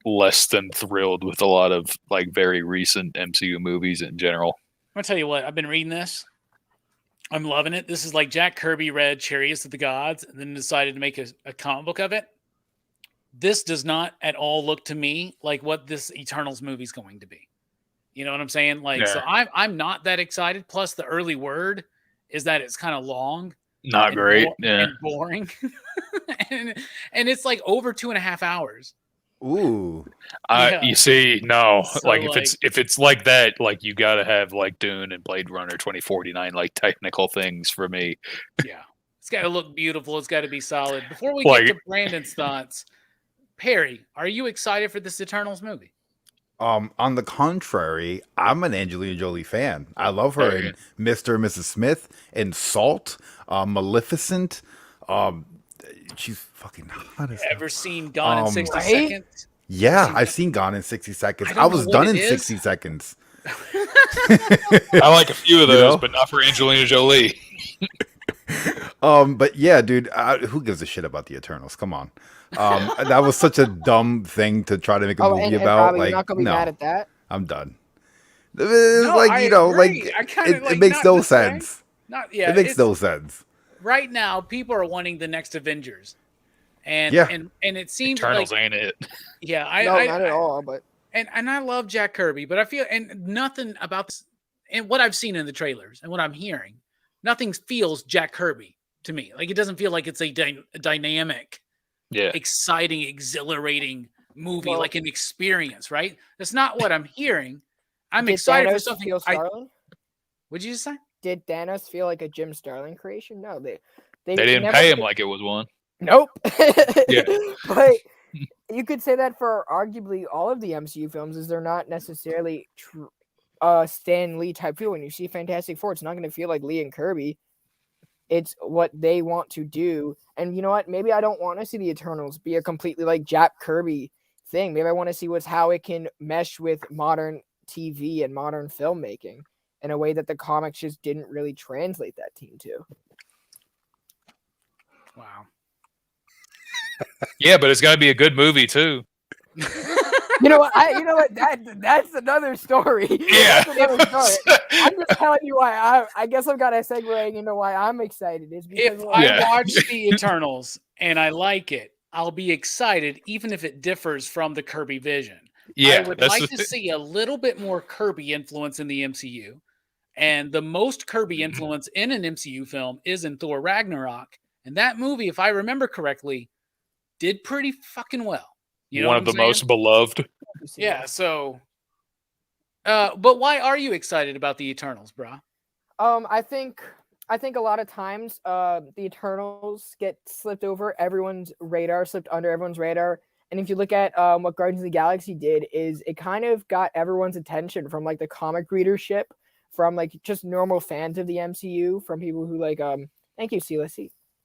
less than thrilled with a lot of like very recent MCU movies in general. I'm gonna tell you what. I've been reading this. I'm loving it. This is like Jack Kirby read Chariots of the Gods and then decided to make a comic book of it. This does not at all look to me like what this Eternals movie is going to be. You know what I'm saying? Like, so I'm not that excited. Plus, the early word is that it's kind of long, Not great. and boring, and it's like over 2.5 hours. Ooh. Yeah. You see, no, So, like if it's like that, like you got to have like Dune and Blade Runner 2049, like technical things for me. Yeah, it's got to look beautiful. It's got to be solid. Before we Like- get to Brandon's thoughts, Perry, are you excited for this Eternals movie? On the contrary, I'm an Angelina Jolie fan. I love her in Mr. and Mrs. Smith, in Salt, Maleficent. She's fucking hot as hell. Ever seen Gone in 60 right? Seconds? Yeah, I've seen Gone in 60 Seconds. I don't I know was what done it in is. 60 seconds. I like a few of You those, know? but not for Angelina Jolie. But yeah, dude, who gives a shit about the Eternals? Come on. That was such a dumb thing to try to make a movie and about. Robbie, Like, you're not gonna be no, mad at that. I'm done. No, Like, I you know, agree. like I kinda it like makes not no this way. sense. Not yeah. It makes it's- no sense. Right now, people are wanting the next Avengers, and Yeah. and it seems Eternals like ain't it. yeah, No, not at all. But and I love Jack Kirby, but I feel and nothing about this and what I've seen in the trailers and what I'm hearing, nothing feels Jack Kirby to me. Like it doesn't feel like it's a dynamic, Yeah. exciting, exhilarating movie, Well- like an experience. Right? That's not what I'm hearing. I'm did excited for Thanos something. feel Starling? What'd you just say? Did Thanos feel like a Jim Starlin creation? No, they They didn't pay him like it was one. Nope. Yeah. But you could say that for arguably all of the MCU films, is they're not necessarily Stan Lee type feel. When you see Fantastic Four, it's not going to feel like Lee and Kirby. It's what they want to do. And you know what? Maybe I don't want to see the Eternals be a completely like Jack Kirby thing. Maybe I want to see how it can mesh with modern TV and modern filmmaking in a way that the comics just didn't really translate that team to. Wow. Yeah, but it's got to be a good movie too. You know what? That's another story. Yeah. That's another story. I'm just telling you why I guess I've got to segue into why I'm excited. Is because If like, Yeah. I watch the Eternals and I like it, I'll be excited, even if it differs from the Kirby vision. Yeah, I would that's like the to see a little bit more Kirby influence in the MCU. And the most Kirby influence in an MCU film is in Thor Ragnarok. And that movie, if I remember correctly, did pretty fucking well. You know one what of the I'm saying? most beloved. Yeah, so but why are you excited about the Eternals, brah? I think a lot of times the Eternals get slipped under everyone's radar. And if you look at what Guardians of the Galaxy did, is it kind of got everyone's attention from like the comic readership, from like just normal fans of the MCU, from people who like thank you, Silas.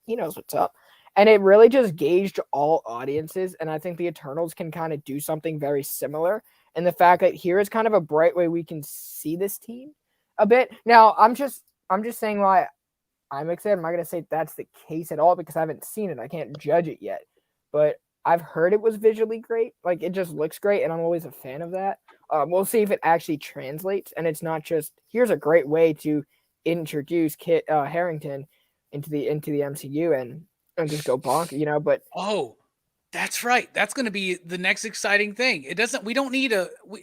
He knows what's up. And it really just gauged all audiences. And I think the Eternals can kind of do something very similar. And the fact that here is kind of a bright way we can see this team a bit. Now, I'm just saying why I'm excited. I'm not gonna say that's the case at all because I haven't seen it. I can't judge it yet. But I've heard it was visually great. Like it just looks great, and I'm always a fan of that. We'll see if it actually translates, and it's not just here's a great way to introduce Kit Harington into the MCU and just go bonk, you know. But Oh, that's right. That's going to be the next exciting thing. We don't need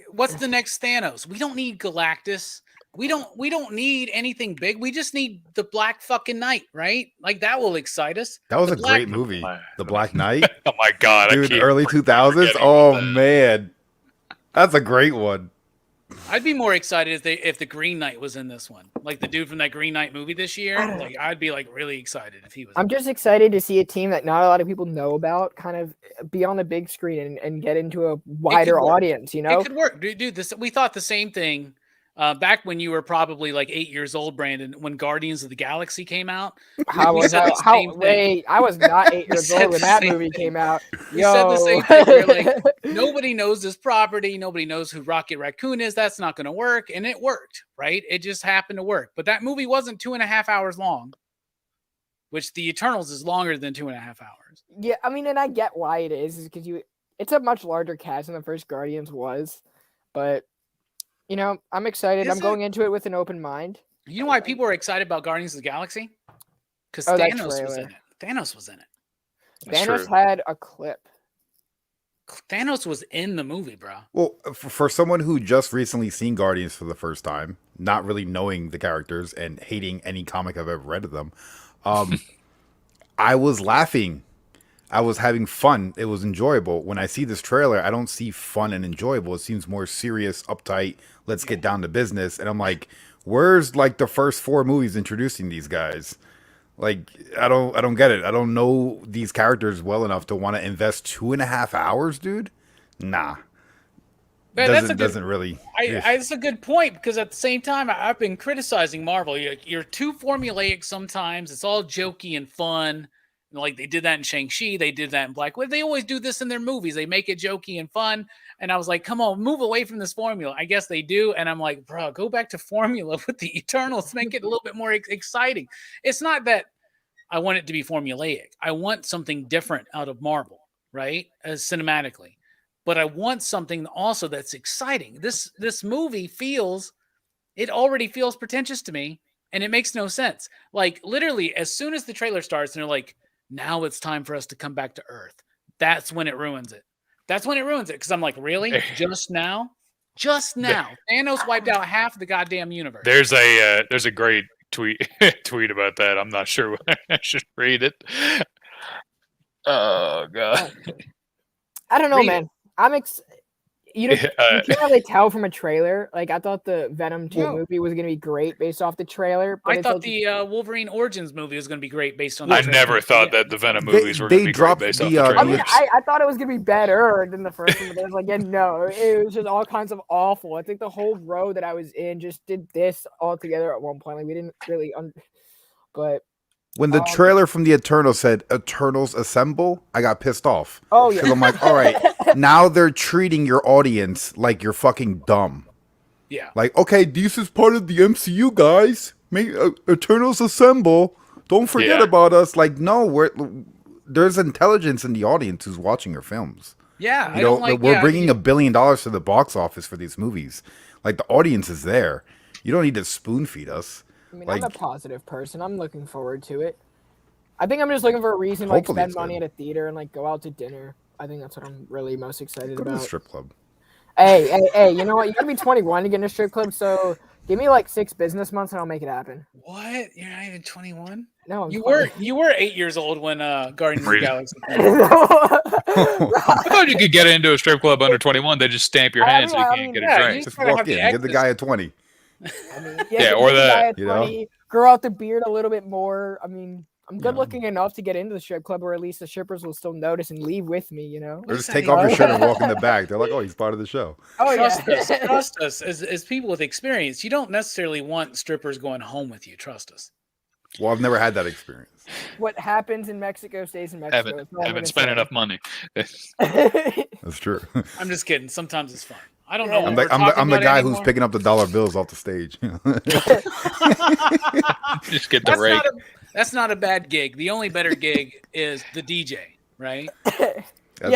what's the next Thanos? We don't need Galactus. We don't need anything big. We just need the Black fucking Knight, right? Like that will excite us. That was The a Black- great movie. The Black Knight. Oh my god, I Dude, keep early 2000s. forgetting Oh, about that. man. That's a great one. I'd be more excited if the Green Knight was in this one, like the dude from that Green Knight movie this year. Like I'd be like really excited if he was. I'm just excited to see a team that not a lot of people know about kind of be on the big screen and get into a wider work. audience, you know? It could work, dude. We thought the same thing back when you were probably like 8 years old, Brandon, when Guardians of the Galaxy came out. How we was said I? the same thing. Wait, I was not 8 We years said old when the that same movie thing. came out. We said the same thing. We were like, nobody knows this property. Nobody knows who Rocket Raccoon is. That's not going to work. And it worked, right? It just happened to work. But that movie wasn't 2.5 hours long, which the Eternals is longer than 2.5 hours. Yeah, I mean, and I get why it is because it's a much larger cast than the first Guardians was, but you know, I'm excited. Is I'm it? going into it with an open mind. You know why people were excited about Guardians of the Galaxy? Because Oh, that Thanos was trailer. in it. Thanos was in it. That's Thanos true. had a clip. Thanos was in the movie, bro. Well, for someone who just recently seen Guardians for the first time, not really knowing the characters and hating any comic I've ever read of them, I was laughing. I was having fun. It was enjoyable. When I see this trailer, I don't see fun and enjoyable. It seems more serious, uptight. Let's get down to business. And I'm like, where's like the first 4 movies introducing these guys? Like, I don't get it. I don't know these characters well enough to want to invest 2.5 hours, dude. Nah, But doesn't really. That's a good point, because at the same time, I've been criticizing Marvel. You're too formulaic sometimes. It's all jokey and fun. Like they did that in Shang-Chi. They did that in Black Widow. They always do this in their movies. They make it jokey and fun. And I was like, come on, move away from this formula. I guess they do. And I'm like, bro, go back to formula with the Eternals. Make it a little bit more exciting. It's not that I want it to be formulaic. I want something different out of Marvel, right? As cinematically. But I want something also that's exciting. This movie already feels pretentious to me, and it makes no sense. Like literally, as soon as the trailer starts, and they're like, now it's time for us to come back to Earth. That's when it ruins it. That's when it ruins it. Because I'm like, really? Just now? Just now. Thanos wiped out half the goddamn universe. There's a great tweet about that. I'm not sure whether I should read it. Oh god. I don't know, Read man. You can't really tell from a trailer. Like I thought the Venom 2 movie was gonna be great based off the trailer. But I thought the Wolverine Origins movie was gonna be great based on the I trailer. never thought that the Venom movies were going to be great based off the I mean, trailers. I thought it was gonna be better than the first one, but I was like, yeah, no, it was just all kinds of awful. I think the whole row that I was in just did this all together at one point. Like we didn't really, but when the trailer from the Eternals said "Eternals Assemble," I got pissed off. Oh yeah, because I'm like, all right, now they're treating your audience like you're fucking dumb. Yeah. Like, okay, this is part of the MCU, guys. Make Eternals Assemble. Don't forget about us. Like, no, there's intelligence in the audience who's watching your films. Yeah, you know, we're bringing $1 billion to the box office for these movies. Like, the audience is there. You don't need to spoon feed us. I mean, like, I'm a positive person. I'm looking forward to it. I think I'm just looking for a reason to like spend money at a theater and like go out to dinner. I think that's what I'm really most excited about. Go to the strip club. Hey, you know what? You gotta be 21 to get in a strip club, so give me like 6 business months and I'll make it happen. What? You're not even 21? No, you were 8 years old when Guardians of the Galaxy came I thought you could get into a strip club under 21. They just stamp your hand so you can't get a drink. Just walk in, give the guy a 20. I mean, or that. You know? Grow out the beard a little bit more. I mean, I'm good looking enough to get into the strip club, or at least the strippers will still notice and leave with me, you know? Or just take off your shirt and walk in the back. They're like, oh, he's part of the show. Oh, Trust us. As people with experience, you don't necessarily want strippers going home with you. Trust us. Well, I've never had that experience. What happens in Mexico stays in Mexico. Haven't spent enough money. That's true. I'm just kidding. Sometimes it's fun. I don't know. I'm the guy who's picking up the dollar bills off the stage. Just get the rake. That's not a bad gig. The only better gig is the DJ, right? You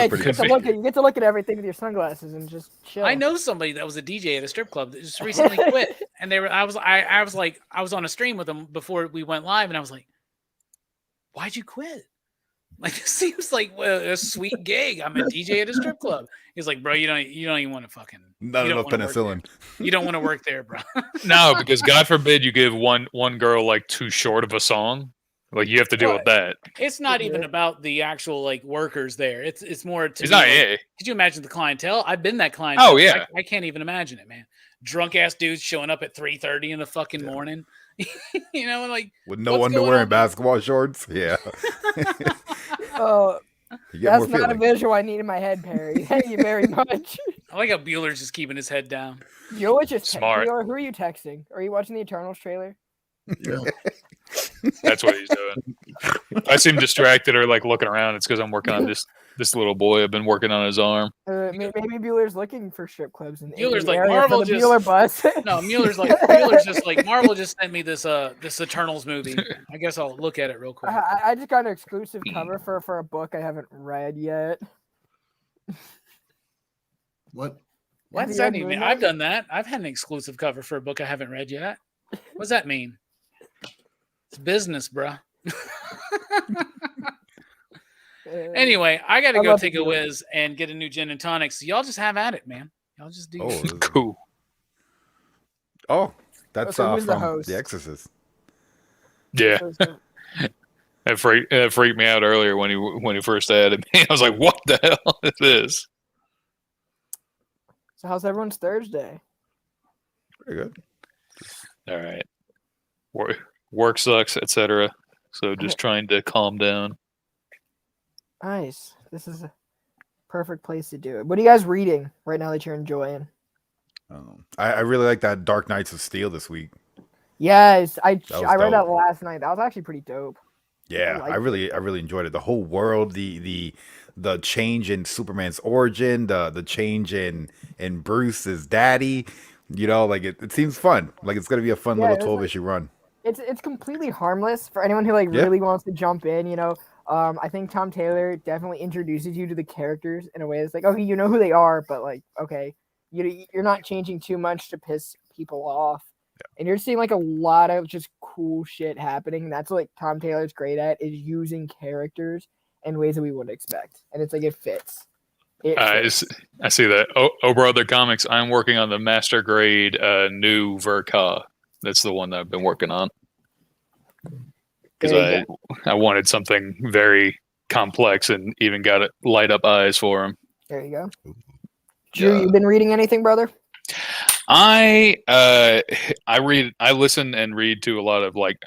get to look at everything with your sunglasses and just chill. I know somebody that was a DJ at a strip club that just recently quit, and I was on a stream with them before we went live, and I was like, "Why'd you quit? Like this seems like a sweet gig. I'm a DJ at a strip club." He's like, "Bro, you don't even want to fucking not enough penicillin. You don't want to work there, bro." No, because God forbid you give one girl like too short of a song. Like you have to deal with that. It's not even about the actual like workers there. It's more. It's not. Like, could you imagine the clientele? I've been that clientele. Oh yeah. I can't even imagine it, man. Drunk ass dudes showing up at 3:30 in the fucking morning. You know, like with no underwear and basketball shorts. Yeah. Oh, that's not a visual I need in my head, Perry. Thank you very much. I like how Bueller's just keeping his head down. You're just smart. Who are you texting? Are you watching the Eternals trailer? Yeah. That's what he's doing. I seem distracted or like looking around. It's because I'm working on this little boy. I've been working on his arm. Maybe Bueller's looking for strip clubs in Bueller's the like area Marvel for the just Bueller bus. No, Bueller's just like Marvel just sent me this Eternals movie. I guess I'll look at it real quick. I just got an exclusive cover for a book I haven't read yet. What? What's that mean? I've done that. I've had an exclusive cover for a book I haven't read yet. What's that mean? It's business, bruh. Anyway, I got to go love take it, a Peter. whiz and get a new gin and tonic. So y'all just have at it, man. Y'all just do. Oh, Cool. oh, that's So who's the from host? The Exorcist. Yeah, So- that freaked me out earlier when he first added me. I was like, "What the hell is this?" So how's everyone's Thursday? Pretty good. All right, work sucks, etc. So just trying to calm down. Nice. This is a perfect place to do it. What are you guys reading right now that you're enjoying? I really like that Dark Knights of Steel this week. Yes, I was read that dope. last night. That was actually pretty dope. Yeah, liked I really enjoyed it. The whole world, the change in Superman's origin, the change in Bruce's daddy. You know, like it seems fun. Like it's gonna be a fun Yeah, little it was 12 issue run. It's completely harmless for anyone who like Yeah. really wants to jump in. You know, I think Tom Taylor definitely introduces you to the characters in a way that's like, okay, you know who they are, but like, okay, you're not changing too much to piss people off. And you're seeing like a lot of just cool shit happening. That's what like Tom Taylor's great at, is using characters in ways that we wouldn't expect. And it's like it fits. It fits. I see that. Oh, Brother Comics. I'm working on the master grade new Verka. That's the one that I've been working on because There you I wanted something very complex and even got it light up eyes for him. There you go. Drew, you been reading anything, brother? I listen and read to a lot of like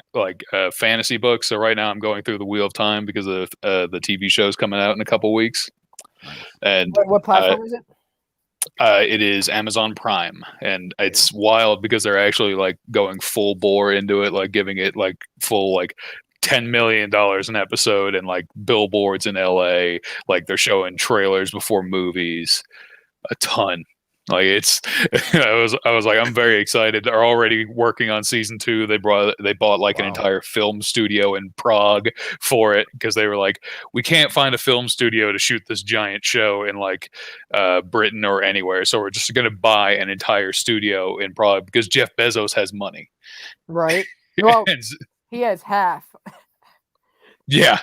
fantasy books. So right now I'm going through the Wheel of Time because of the TV show's coming out in a couple weeks. And What platform is it? it is Amazon Prime, and it's wild because they're actually like going full bore into it, like giving it like full like $10 million an episode and like billboards in LA. Like they're showing trailers before movies, a ton. Like it's, I was like, I'm very excited. They're already working on season 2. They bought like an Wow. entire film studio in Prague for it because they were like, we can't find a film studio to shoot this giant show in like Britain or anywhere, so we're just gonna buy an entire studio in Prague because Jeff Bezos has money. Right. Well, And he has half. yeah,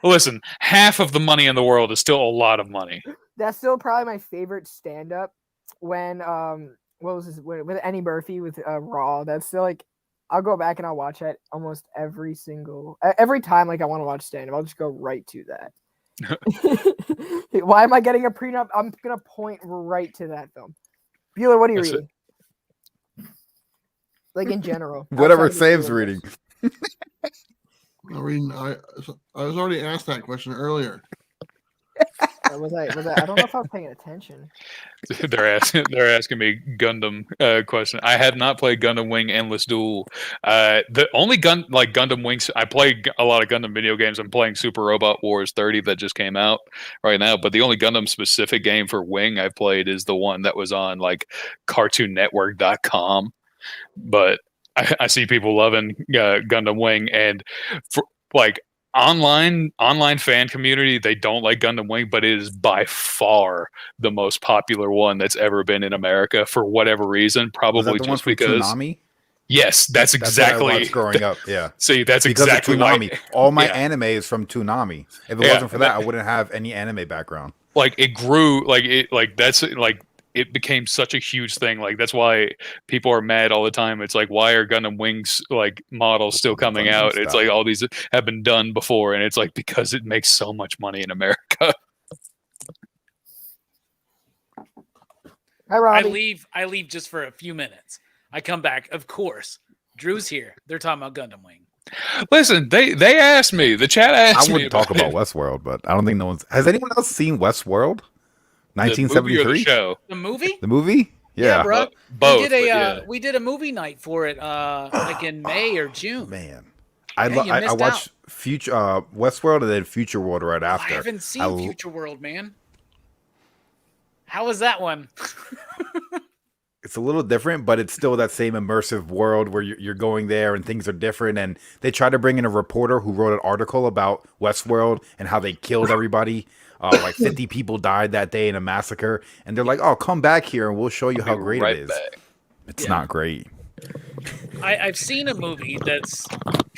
listen, half of the money in the world is still a lot of money. That's still probably my favorite stand-up. When what was this with Eddie Murphy with Raw? That's still like, I'll go back and I'll watch that almost every time. Like I want to watch stand-up, I'll just go right to that. Why am I getting a prenup? I'm gonna point right to that film. Bueller, what are you That's reading? Like in general, Whatever outside of Sam's the reading. I'm reading. I was already asked that question earlier. Was I? I don't know if I was paying attention. They're asking me Gundam question. I have not played Gundam Wing Endless Duel. The only Gundam Wings, I play a lot of Gundam video games. I'm playing Super Robot Wars 30 that just came out right now. But the only Gundam specific game for Wing I've played is the one that was on like CartoonNetwork.com. But I see people loving Gundam Wing, and for like online fan community, they don't like Gundam Wing, but it is by far the most popular one that's ever been in America for whatever reason. Was Probably that the one just from because. Toonami? Yes, that's That's exactly. what I watched growing up. Yeah. See, that's Because exactly of why. Toonami. All my yeah. anime is from Toonami. If it Yeah, wasn't for that, I wouldn't have any anime background. Like it grew, it became such a huge thing. Like that's why people are mad all the time. It's like, why are Gundam Wings like models still coming Gundam out? It's style. like all these have been done before, and it's like because it makes so much money in America. Hi, Robbie. I leave just for a few minutes. I come back. Of course, Drew's here. They're talking about Gundam Wing. Listen, they asked me. The chat asked me. I wouldn't talk about Westworld, but I don't think no one's. Has anyone else seen Westworld? the movie or the 1973. show. The movie? The movie? Yeah. bro. Both. we did but yeah. we did a movie night for it, like in May or June. Man, Yeah, you I missed watched Future Westworld and then Future World right after. I haven't seen Future World, man. How was that one? It's a little different, but it's still that same immersive world where you're going there and things are different. And they try to bring in a reporter who wrote an article about Westworld and how they killed everybody. Like 50 people died that day in a massacre. And they're like, oh, come back here and we'll show you how great Right it is. back. It's not great. I've seen a movie that's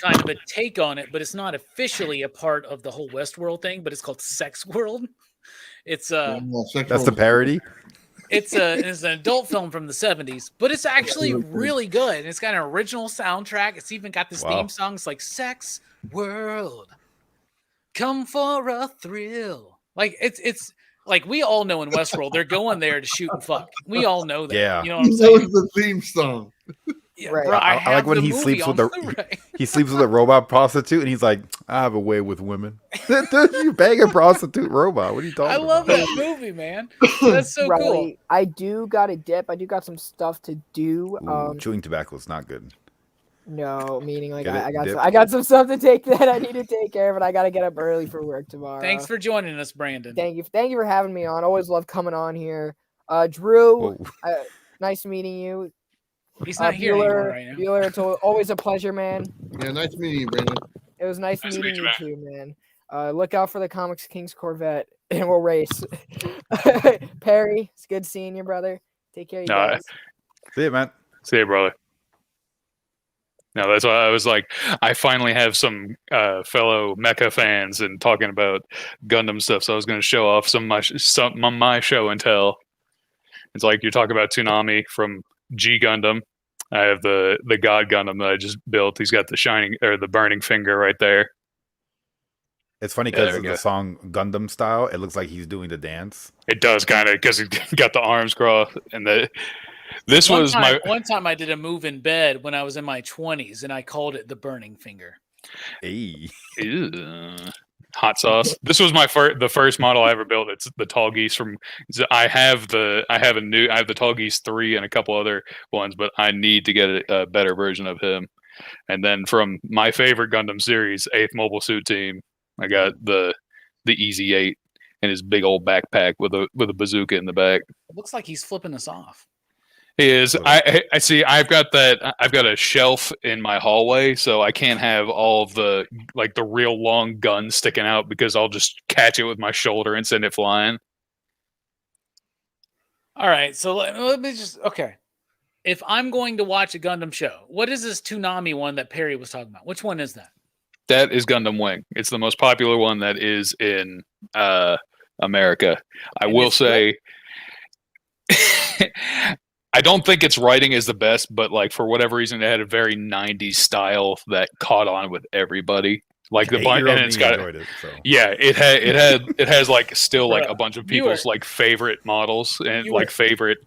kind of a take on it, but it's not officially a part of the whole Westworld thing. But it's called Sex World. It's That's the parody. It's an adult film from the 70s, but it's actually really good. And it's got an original soundtrack. It's even got this theme song. It's like Sex World, come for a thrill. Like it's like we all know in Westworld they're going there to shoot and fuck. We all know that. Yeah. You know what I'm saying? the theme song. Yeah, Right. bro, I like when he sleeps with he sleeps with a robot prostitute, and he's like, "I have a way with women." You bang a prostitute robot? What are you talking I about? love that movie, man. That's so cool. Riley, I do got a dip. I do got some stuff to do. Ooh, chewing tobacco is not good. No, meaning like Get it? I got Dip? I got some stuff to take that I need to take care of, and I got to get up early for work tomorrow. Thanks for joining us, Brandon. Thank you for having me on. Always love coming on here. Drew, Whoa. nice meeting you. He's not here anymore right now. Bueller, it's always a pleasure, man. Yeah, nice meeting you, Brandon. It was nice Nice to meeting meet you you, too, man. Look out for the Comics Kings Corvette, and we'll race. Perry, it's good seeing you, brother. Take care of you guys. See you, man. See you, brother. No, that's why I was like, I finally have some fellow mecha fans and talking about Gundam stuff. So I was going to show off some of my show and tell. It's like you're talking about Tsunami from G Gundam. I have the God Gundam that I just built. He's got the burning finger right there. It's funny Yeah, because there of we the go. song Gundam style. It looks like he's doing the dance. It does kind of because he got the arms crossed and this was one time I did a move in bed when I was in my 20s, and I called it the burning finger. Hey, Ew. Hot sauce. This was the first model I ever built. It's the Tall Geese from. I have the Tall Geese 3 and a couple other ones, but I need to get a better version of him. And then from my favorite Gundam series, 8th Mobile Suit Team, I got the Easy 8 and his big old backpack with a bazooka in the back. It looks like he's flipping us off. He is. I see. I've got a shelf in my hallway, so I can't have all of the real long guns sticking out because I'll just catch it with my shoulder and send it flying. All right, so let me just okay. If I'm going to watch a Gundam show, what is this Toonami one that Perry was talking about? Which one is that? That is Gundam Wing. It's the most popular one that is in America. I will say. I don't think its writing is the best, but for whatever reason, it had a very '90s style that caught on with everybody. Like the bunch, and it's got enjoyed it. So. Yeah, it has still a bunch of people's favorite models and favorite.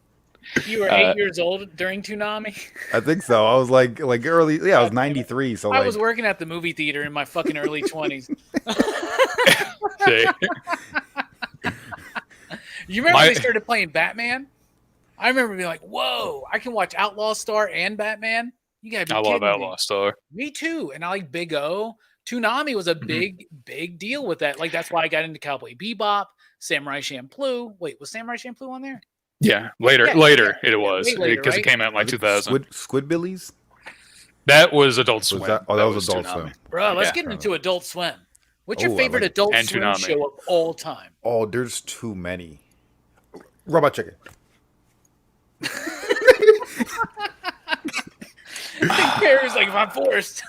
You were 8 years old during Toonami? I think so. I was like early. Yeah, I was 93. So I was working at the movie theater in my fucking early 20s. You remember when they started playing Batman? I remember being like, "Whoa! I can watch Outlaw Star and Batman." You gotta be I kidding love Outlaw Star. Me too, and I like Big O. Toonami was a big deal with that. Like that's why I got into Cowboy Bebop, Samurai Champloo. Wait, was Samurai Champloo on there? Yeah, later it was because it came out in 2000. Squidbillies. That was Adult Swim. That was Adult Swim. Bro, let's get into Adult Swim. What's your favorite Adult Swim Toonami. show of all time? Oh, there's too many. Robot Chicken. Perry's like, if I'm forced.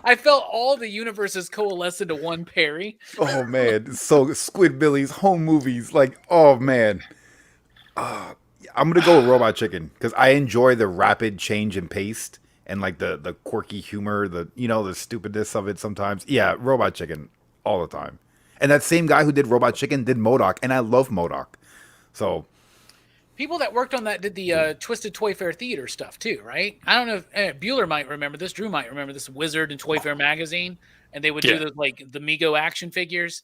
I felt all the universes coalesce into one Perry. Oh man, so Squidbillies, home movies, oh man. I'm gonna go with Robot Chicken because I enjoy the rapid change in pace and the quirky humor, the stupidness of it sometimes. Yeah, Robot Chicken all the time. And that same guy who did Robot Chicken did MODOK, and I love MODOK. So people that worked on that did the Twisted Toy Fair Theater stuff too, right? I don't know if Bueller might remember this. Drew might remember this. Wizard and Toy Fair magazine, and they would do those the Mego action figures,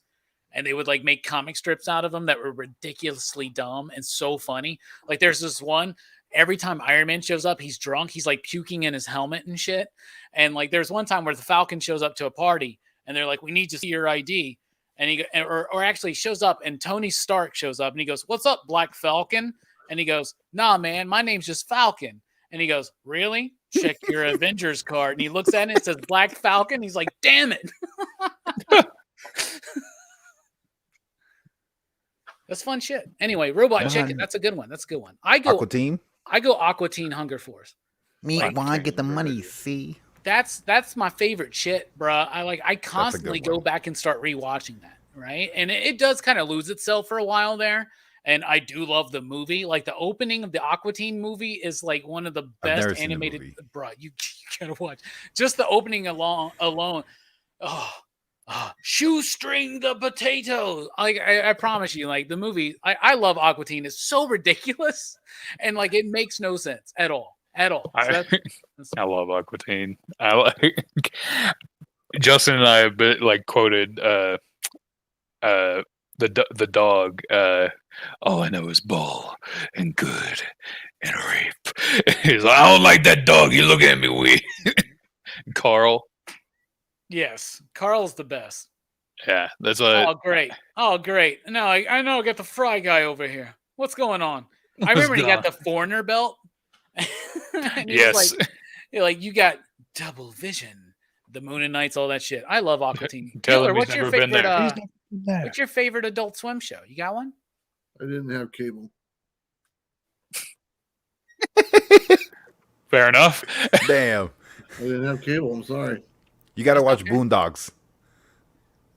and they would make comic strips out of them that were ridiculously dumb and so funny. Like there's this one. Every time Iron Man shows up, he's drunk. He's puking in his helmet and shit. And there's one time where the Falcon shows up to a party, and they're like, "We need to see your ID." And he actually shows up, and Tony Stark shows up, and he goes, "What's up, Black Falcon?" And he goes, "Nah, man, my name's just Falcon." And he goes, "Really? Check your Avengers card." And he looks at it and it says Black Falcon. He's like, "Damn it." That's fun shit. Anyway, Robot Chicken, that's a good one. I go Aqua Teen. Aqua Teen Hunger Force. Me Like, want get the Aquatine, money. very good. See, that's my favorite shit, bruh. I constantly good go one. back and start rewatching that, right? And it does kind of lose itself for a while there. And I do love the movie. Like the opening of the Aquatine movie is like one of the I've never best seen the animated. movie. Bruh, you gotta watch just the opening alone. Shoestring the potato. Like I promise you, like the movie. I love Aquatine. It's so ridiculous, and like it makes no sense at all. At all. So that's I love Aquatine. Justin and I have been like quoted the dog. All I know is ball and good and rape. He's like, I don't like that dog. You look at me weird. Carl. yes. Carl's the best. Yeah, that's a. Oh, great. Oh, great. Now I know I got the fry guy over here. What's going on? I What's remember he got going the foreigner belt. And he Yes. was like, you got double vision, the Moon and Nights, all that shit. I love Aquatine. Tell Bueller, him he's what's your never been favorite? there. He's never been there. What's your favorite Adult Swim show? You got one? I didn't have cable. Fair enough. Damn, I didn't have cable. I'm sorry. you got to watch okay. Boondocks.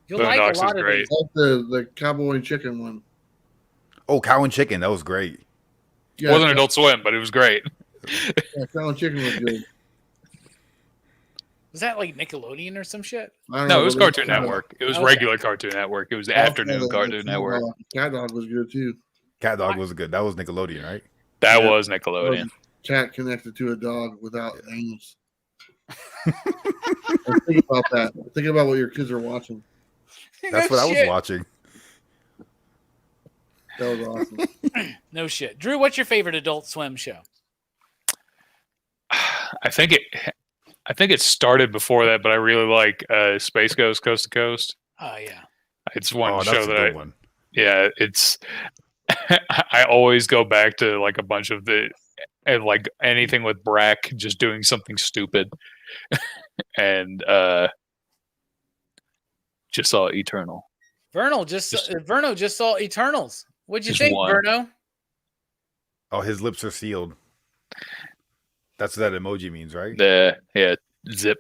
You'll like Boondocks a is lot of great. these. Like the cowboy chicken one. Oh, Cow and Chicken, that was great. Yeah, Wasn't Adult Swim, but it was great. yeah, cow and chicken was good. Was that like Nickelodeon or some shit? I don't No, know, it was but Cartoon Network. It was Okay. regular Cartoon Network. It was the afternoon Cartoon Network. Cat Dog was good too. Cat Dog was good. That was Nickelodeon, right? That Yeah. was Nickelodeon. Cat connected to a dog without anus. Think about that. Think about what your kids are watching. That's No what I was shit. watching. That was awesome. No shit. Drew, what's your favorite Adult Swim show? I think it started before that, but I really like Space Ghost Coast to Coast. Oh yeah. It's one Oh, show that's a that good one. yeah, it's I always go back to like a bunch of the and like anything with Brack just doing something stupid. And just saw Eternal. Verno just saw Eternals. What'd you Just think, one. Verno? Oh, his lips are sealed. That's what that emoji means, right? Yeah, zip.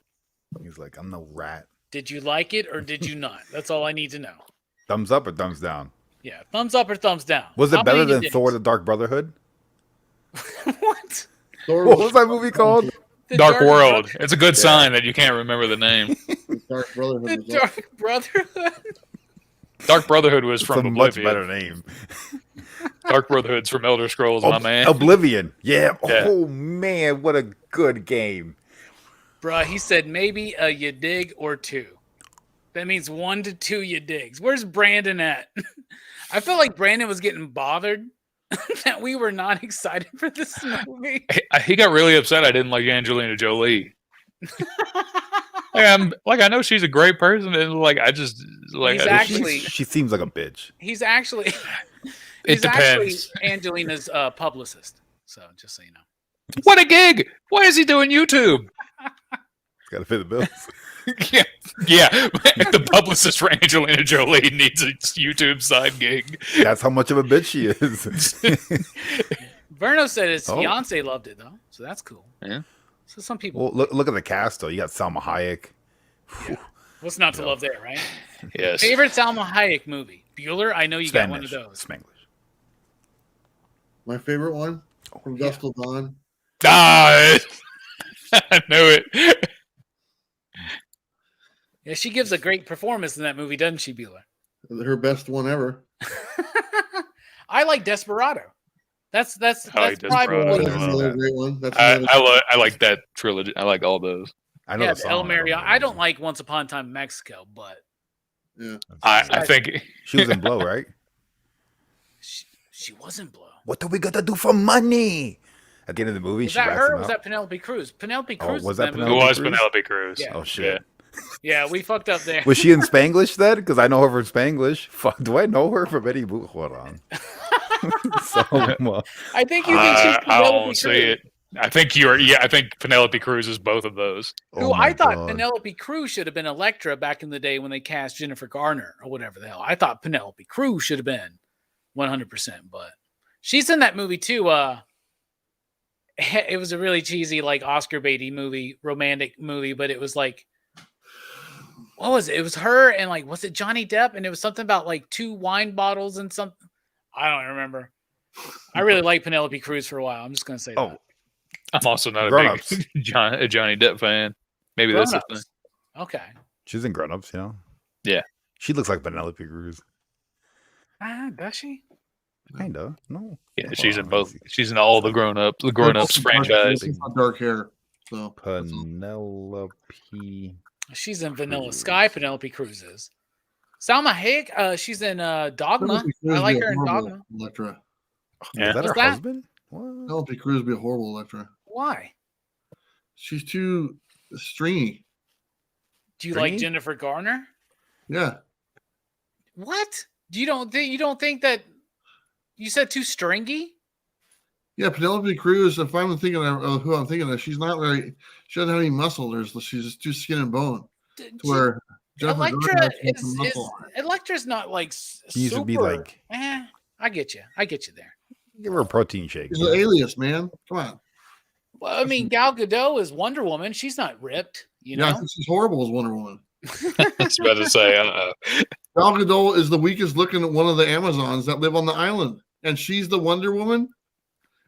He's like, I'm no rat. Did you like it or did you not? That's all I need to know. Thumbs up or thumbs down? Yeah, thumbs up or thumbs down. Was How it better many than did Thor: The Dark Brotherhood? What? Thor What was that movie called? The Dark World. Brotherhood? It's a good sign that you can't remember the name. Dark Brotherhood. The was awesome. Dark Brotherhood. Dark Brotherhood was It's a from much Oblivion. better name. Dark Brotherhood's from Elder Scrolls, my man. Oblivion. Yeah. Yeah. Oh man, what a good game. Bruh, he said maybe a you dig or two. That means 1 to 2 you digs. Where's Brandon at? I felt like Brandon was getting bothered that we were not excited for this movie. He got really upset I didn't like Angelina Jolie. I know she's a great person, and like I just like He's I just- actually- She seems like a bitch. He's actually It depends. Angelina's publicist. So just so you know. What a gig! Why is he doing YouTube? Got to pay the bills. yeah. The publicist for Angelina Jolie needs a YouTube side gig. That's how much of a bitch she is. Verno said his Oh. fiance loved it though, so that's cool. Yeah. So some people, Well, look at the cast though. You got Salma Hayek. what's not to love there, right? Yes. Favorite Salma Hayek movie? Bueller. I know you got one of those. Spanglish. My favorite one from yeah. Dusk Till Dawn. Ah, I knew it. Yeah, she gives a great performance in that movie, doesn't she, Bueller? Her best one ever. I like Desperado. That's I like probably Desperado. That's another great one. That's I another- like that trilogy. I like all those. I know yeah, the the El song. Mario. know I the don't like Once Upon a Time in Mexico, but yeah. I think She was in Blow, right? she wasn't Blow. What do we got to do for money? At the end of the movie, Was she that rats her? him Or was out. that Penelope Cruz? Penelope Cruz. was in that it movie. Penelope was Cruz? Penelope Cruz. Yeah. Oh shit! Yeah, we fucked up there. Was she in Spanglish then? Because I know her from Spanglish. Fuck, do I know her from any movie? Hold on. So, I think you think she's I Penelope don't Cruz. see it. I think you're. Yeah, I think Penelope Cruz is both of those. Who oh my I thought God. Penelope Cruz should have been Elektra back in the day when they cast Jennifer Garner or whatever the hell. I thought Penelope Cruz should have been 100%, but she's in that movie too. it was a really cheesy, like Oscar baity movie, romantic movie, but it was like, what was it? It was her and like, was it Johnny Depp? And it was something about like 2 wine bottles and something. I don't remember. I really liked Penelope Cruz for a while. I'm just gonna say that. I'm also not a Grown-ups. big Johnny Depp fan. Maybe that's the thing. Grown-ups. Okay. She's in Grown Ups, you know? Yeah. She looks like Penelope Cruz. Does she? Kinda. No. Yeah, Hold she's on, in let me both. see. She's in all the grown ups franchise. She's got dark hair. So Penelope. She's in Vanilla Cruz. Sky. Penelope Cruz is. Salma Hayek. She's in Dogma. Penelope Cruz I like be a her in horrible Dogma. Electra. Yeah. Is that What's her that? husband? What? Penelope Cruz be a horrible Electra. Why? She's too stringy. Do you like Stringy? Jennifer Garner? Yeah. What? You don't think that you said too stringy? Yeah, Penelope Cruz, if I'm thinking of who I'm thinking of, she's not very, she doesn't have any muscle. She's just too skin and bone. To where Jennifer Garner Electra has some muscle. Electra's not like She needs to be super- like, I get you there. give her a protein shake. She's an alias, man. Come on. Well, I mean, Gal Gadot is Wonder Woman. She's not ripped, you Yeah, I know. think she's horrible as Wonder Woman. I was about to say, Gal Gadot is the weakest looking one of the Amazons that live on the island, and she's the Wonder Woman.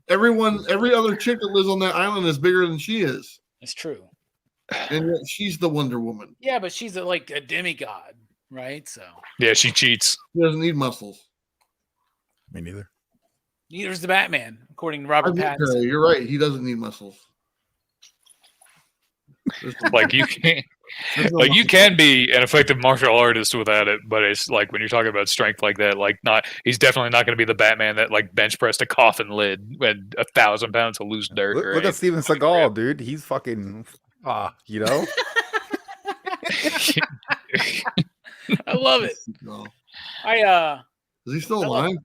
Every other chick that lives on that island is bigger than she is, It's true. and yet she's the Wonder Woman. Yeah, but she's like a demigod, right? So yeah, she cheats. She doesn't need muscles. Me neither. neither's the Batman, according to I Robert agree, Terry. Pattinson. You're right. He doesn't need muscles. Like you can't. There's no Like you muscles. can be an effective martial artist without it, but it's like when you're talking about strength like that, like he's definitely not going to be the Batman that like bench pressed a coffin lid and 1,000 pounds of loose dirt. Look, or look at anything. Steven Seagal, dude. He's fucking, you know? I love it. No. I Is he still I love- alive?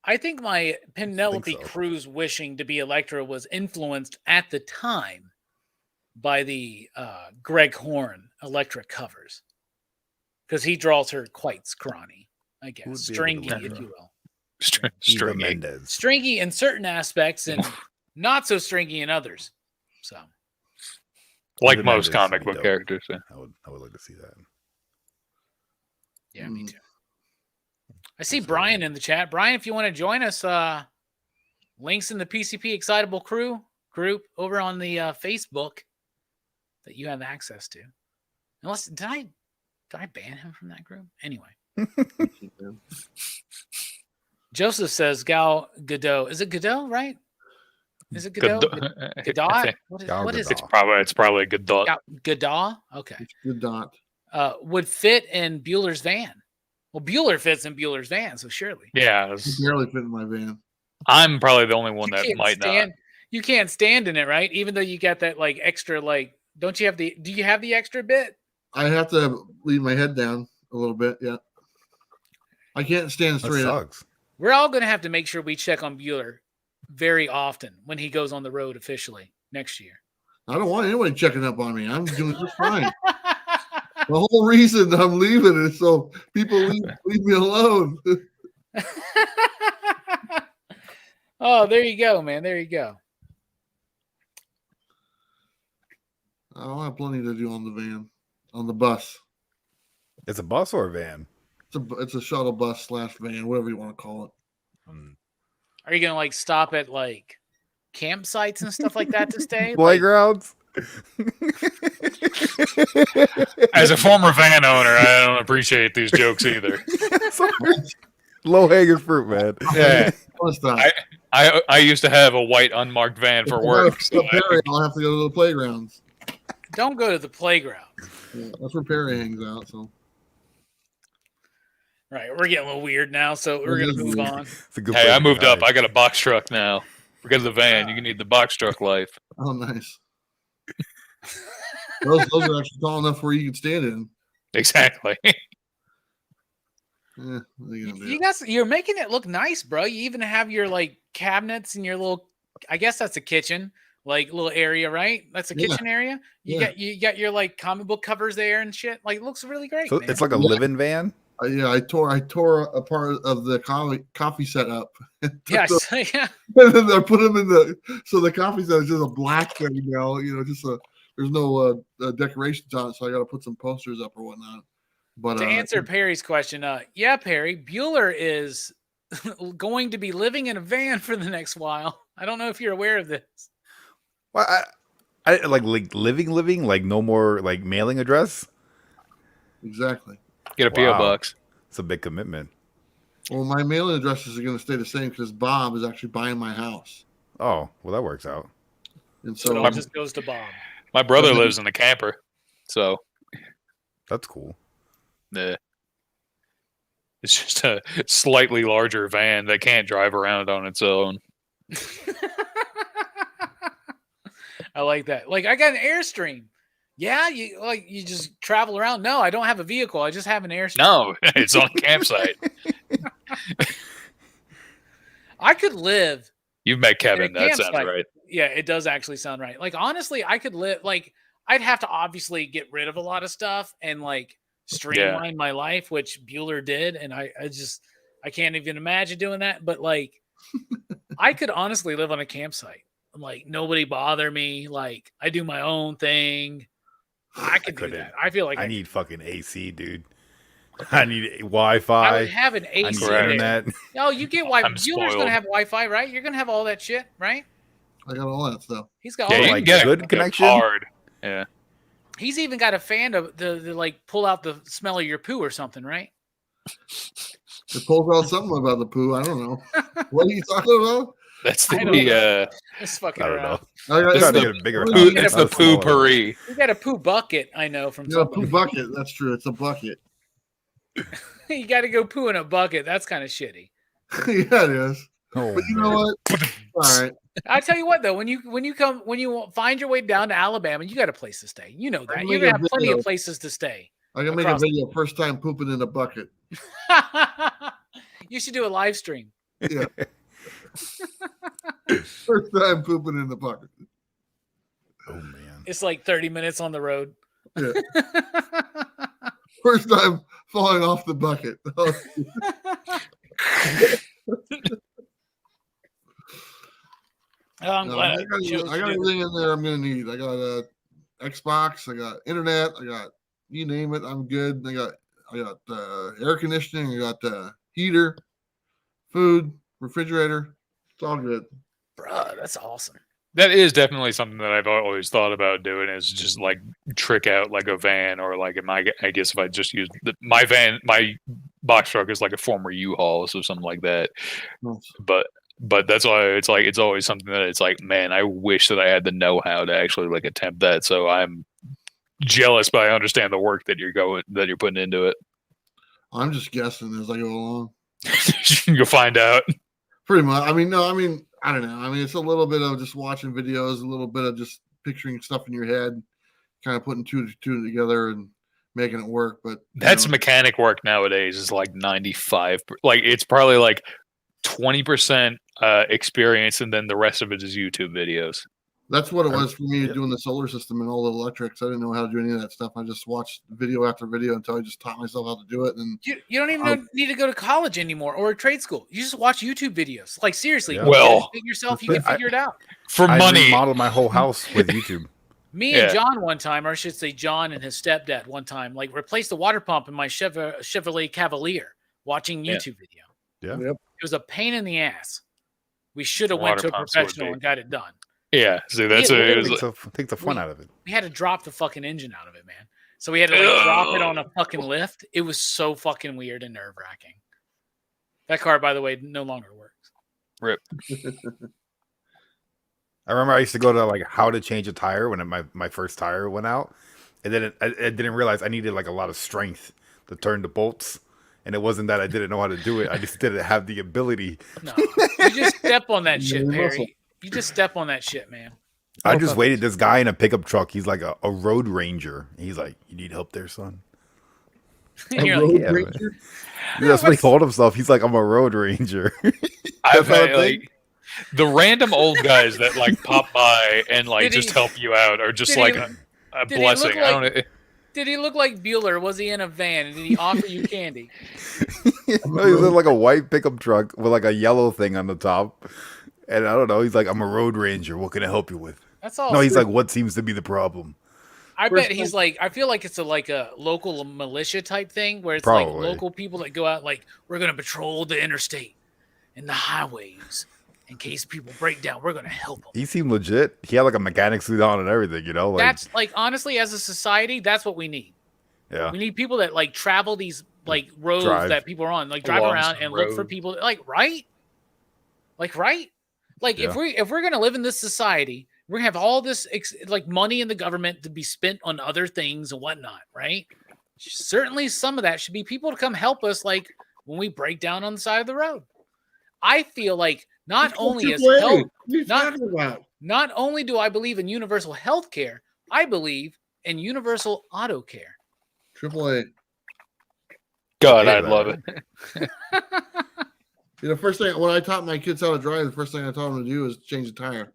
I think my Penelope so. Cruz wishing to be Electra was influenced at the time by the Greg Horn Electra covers, because he draws her quite scrawny, I guess, Who would be able to stringy, Electra? if you will, Eva Stringy. Mendes. stringy in certain aspects and not so stringy in others. So Like Eva most Mendes comic would be book dope. characters. Yeah. I would like to see that. yeah, me Mm. too. I see Brian in the chat. Brian, if you want to join us, links in the PCP Excitable Crew group over on the Facebook that you have access to. Unless did I ban him from that group? Anyway, Joseph says Gal Gadot. Is it Gadot, right? Is it Gadot? Gadot? Gal What is it? Gadot. It's probably a good thought. Gadot? Okay. Good dot. Would fit in Bueller's van. Well, Bueller fits in Bueller's van, so surely. Yeah, He barely fit in my van. I'm probably the only one You that can't might stand, not. You can't stand in it, right? Even though you got that like extra, like, don't you have do you have the extra bit? I have to leave my head down a little bit. Yeah. I can't stand That straight up. sucks. We're all going to have to make sure we check on Bueller very often when he goes on the road officially next year. I don't want anybody checking up on me. I'm doing just fine. The whole reason I'm leaving is so people leave me alone. Oh, there you go, man. There you go. I'll have plenty to do on the van, on the bus. It's a bus or a van? It's a shuttle bus / van, whatever you want to call it. Are you going to like stop at like campsites and stuff like that to stay? Like, Playgrounds? As a former van owner, I don't appreciate these jokes either. Low hanging fruit, man. Yeah, Let's stop. I used to have a white unmarked van for work. So I'll have to go to the playgrounds. don't go to the playground. Yeah, that's where Perry hangs out. So Right. We're getting a little weird now, so we're going to move on. It's a good hey, place I to moved up. hide. I got a box truck now. Forget the van. You can need the box truck life. oh, nice. those are actually tall enough where you can stand in. Exactly. Yeah, what are you gonna do? You guys, you're making it look nice, bro. You even have your like cabinets and your little, I guess that's a kitchen, like little area, right? That's a Yeah. kitchen area. You got your like comic book covers there and shit. Like, it looks really great. So man. it's like a Yeah. living van? I tore a part of the coffee set up. Yeah, and then I put them in the coffee set is just a black thing now. There's no decorations on it, so I got to put some posters up or whatnot. But to answer Perry's question, yeah, Perry, Bueller is going to be living in a van for the next while. I don't know if you're aware of this. Well, I like living, like no more like mailing address. Exactly. Get a PO box. It's a big commitment. Well, my mailing addresses are going to stay the same because Bob is actually buying my house. Oh, well, that works out. And So it all just goes to Bob. My brother lives in a camper, so that's cool. Yeah. It's just a slightly larger van that can't drive around on its own. I like that. Like, I got an Airstream. Yeah, you just travel around. No, I don't have a vehicle. I just have an Airstream. No, it's on a campsite. I could live. You've met Kevin. That sounds right. Yeah, it does actually sound right. Like, honestly, I could live. Like, I'd have to obviously get rid of a lot of stuff and like streamline my life, which Bueller did, and I can't even imagine doing that. But like, I could honestly live on a campsite. Like, nobody bother me. Like, I do my own thing. I could do that. I feel like I need fucking AC, dude. I need Wi-Fi. I would have an AC internet. No, you get Wi-Fi. Bueller's gonna have Wi-Fi, right? You're gonna have all that shit, right? I got all that stuff. He's got all that. Like good connection. Hard. Yeah. He's even got a fan to like pull out the smell of your poo or something, right? It pulls out something about the poo. I don't know. What are you talking about? That's It's fucking I don't around. know. It's the poo-pourri. You got a poo bucket, I know from somebody. Poo bucket. That's true. It's a bucket. You got to go poo in a bucket. That's kind of shitty. Yeah, it is. Oh, but you know what? All right. I tell you what, though, when you find your way down to Alabama, you got a place to stay. You know that. You're gonna have plenty of places to stay. I'm gonna make a video. First time pooping in a bucket. You should do a live stream. Yeah. First time pooping in the bucket. Oh man. It's like 30 minutes on the road. Yeah. First time falling off the bucket. I'm glad I got everything in there I'm gonna need. I got a Xbox, I got internet, I got you name it, I'm good. I got air conditioning, I got heater, food, refrigerator. It's all good. Bruh, that's awesome. That is definitely something that I've always thought about doing, is just like trick out like a van, or like I guess if I just use my van, my box truck is like a former U-Haul, so something like that. Nice. But that's why it's like, it's always something that it's like, man, I wish that I had the know-how to actually like attempt that. So I'm jealous, but I understand the work that you're putting into it. I'm just guessing as I go along. You'll find out. Pretty much. I don't know. It's a little bit of just watching videos, a little bit of just picturing stuff in your head, kind of putting two together and making it work. But that's mechanic work nowadays is like 95. Like it's probably like 20% experience, and then the rest of it is YouTube videos. That's what it was for me doing the solar system and all the electrics. I didn't know how to do any of that stuff. I just watched video after video until I just taught myself how to do it. And you don't even need to go to college anymore or a trade school. You just watch YouTube videos. Like seriously, Yeah. Well, you can figure it out. For money, I remodeled my whole house with YouTube. Me and John one time, or I should say John and his stepdad one time, like replaced the water pump in my Chevrolet Cavalier watching YouTube video. Yeah. Yep. It was a pain in the ass. We should have went to a professional and got it done. Yeah, see, that's take the fun out of it. We had to drop the fucking engine out of it, man. So we had to like drop it on a fucking lift. It was so fucking weird and nerve wracking. That car, by the way, no longer works. Rip. I remember I used to go to like how to change a tire when my first tire went out, and then I didn't realize I needed like a lot of strength to turn the bolts. And it wasn't that I didn't know how to do it. I just didn't have the ability. No, you just step on that shit, Perry. You just step on that shit, man. I just waited. This guy in a pickup truck. He's like a road ranger. He's like, "You need help there, son?" You're like, yeah, that's what he called himself. He's like, "I'm a road ranger." I've had like the random old guys that like pop by and like just help you out, or just like a blessing. I don't know. Did he look like Bueller? Was he in a van? And did he offer you candy? No, he's in like a white pickup truck with like a yellow thing on the top. And I don't know. He's like, I'm a road ranger. What can I help you with? That's all. No, he's like, what seems to be the problem? I bet he's like, I feel like it's like a local militia type thing where it's Probably. like local people that go out like, we're going to patrol the interstate and the highways in case people break down. We're going to help them. He seemed legit. He had like a mechanic suit on and everything, you know? Like, That's like, honestly, as a society, that's what we need. yeah. We need people that like travel these like roads that people are on, like drive Along around some and look road. for people like, right? Like, right? Like Yeah. if we're going to live in this society, we're going to have all this like money in the government to be spent on other things and whatnot, right? Certainly some of that should be people to come help us like when we break down on the side of the road. I feel like not only is help, not only do I believe in universal health care, I believe in universal auto care. AAA. God, Yeah, I'd love it. The first thing when I taught my kids how to drive, the first thing I taught them to do is change the tire.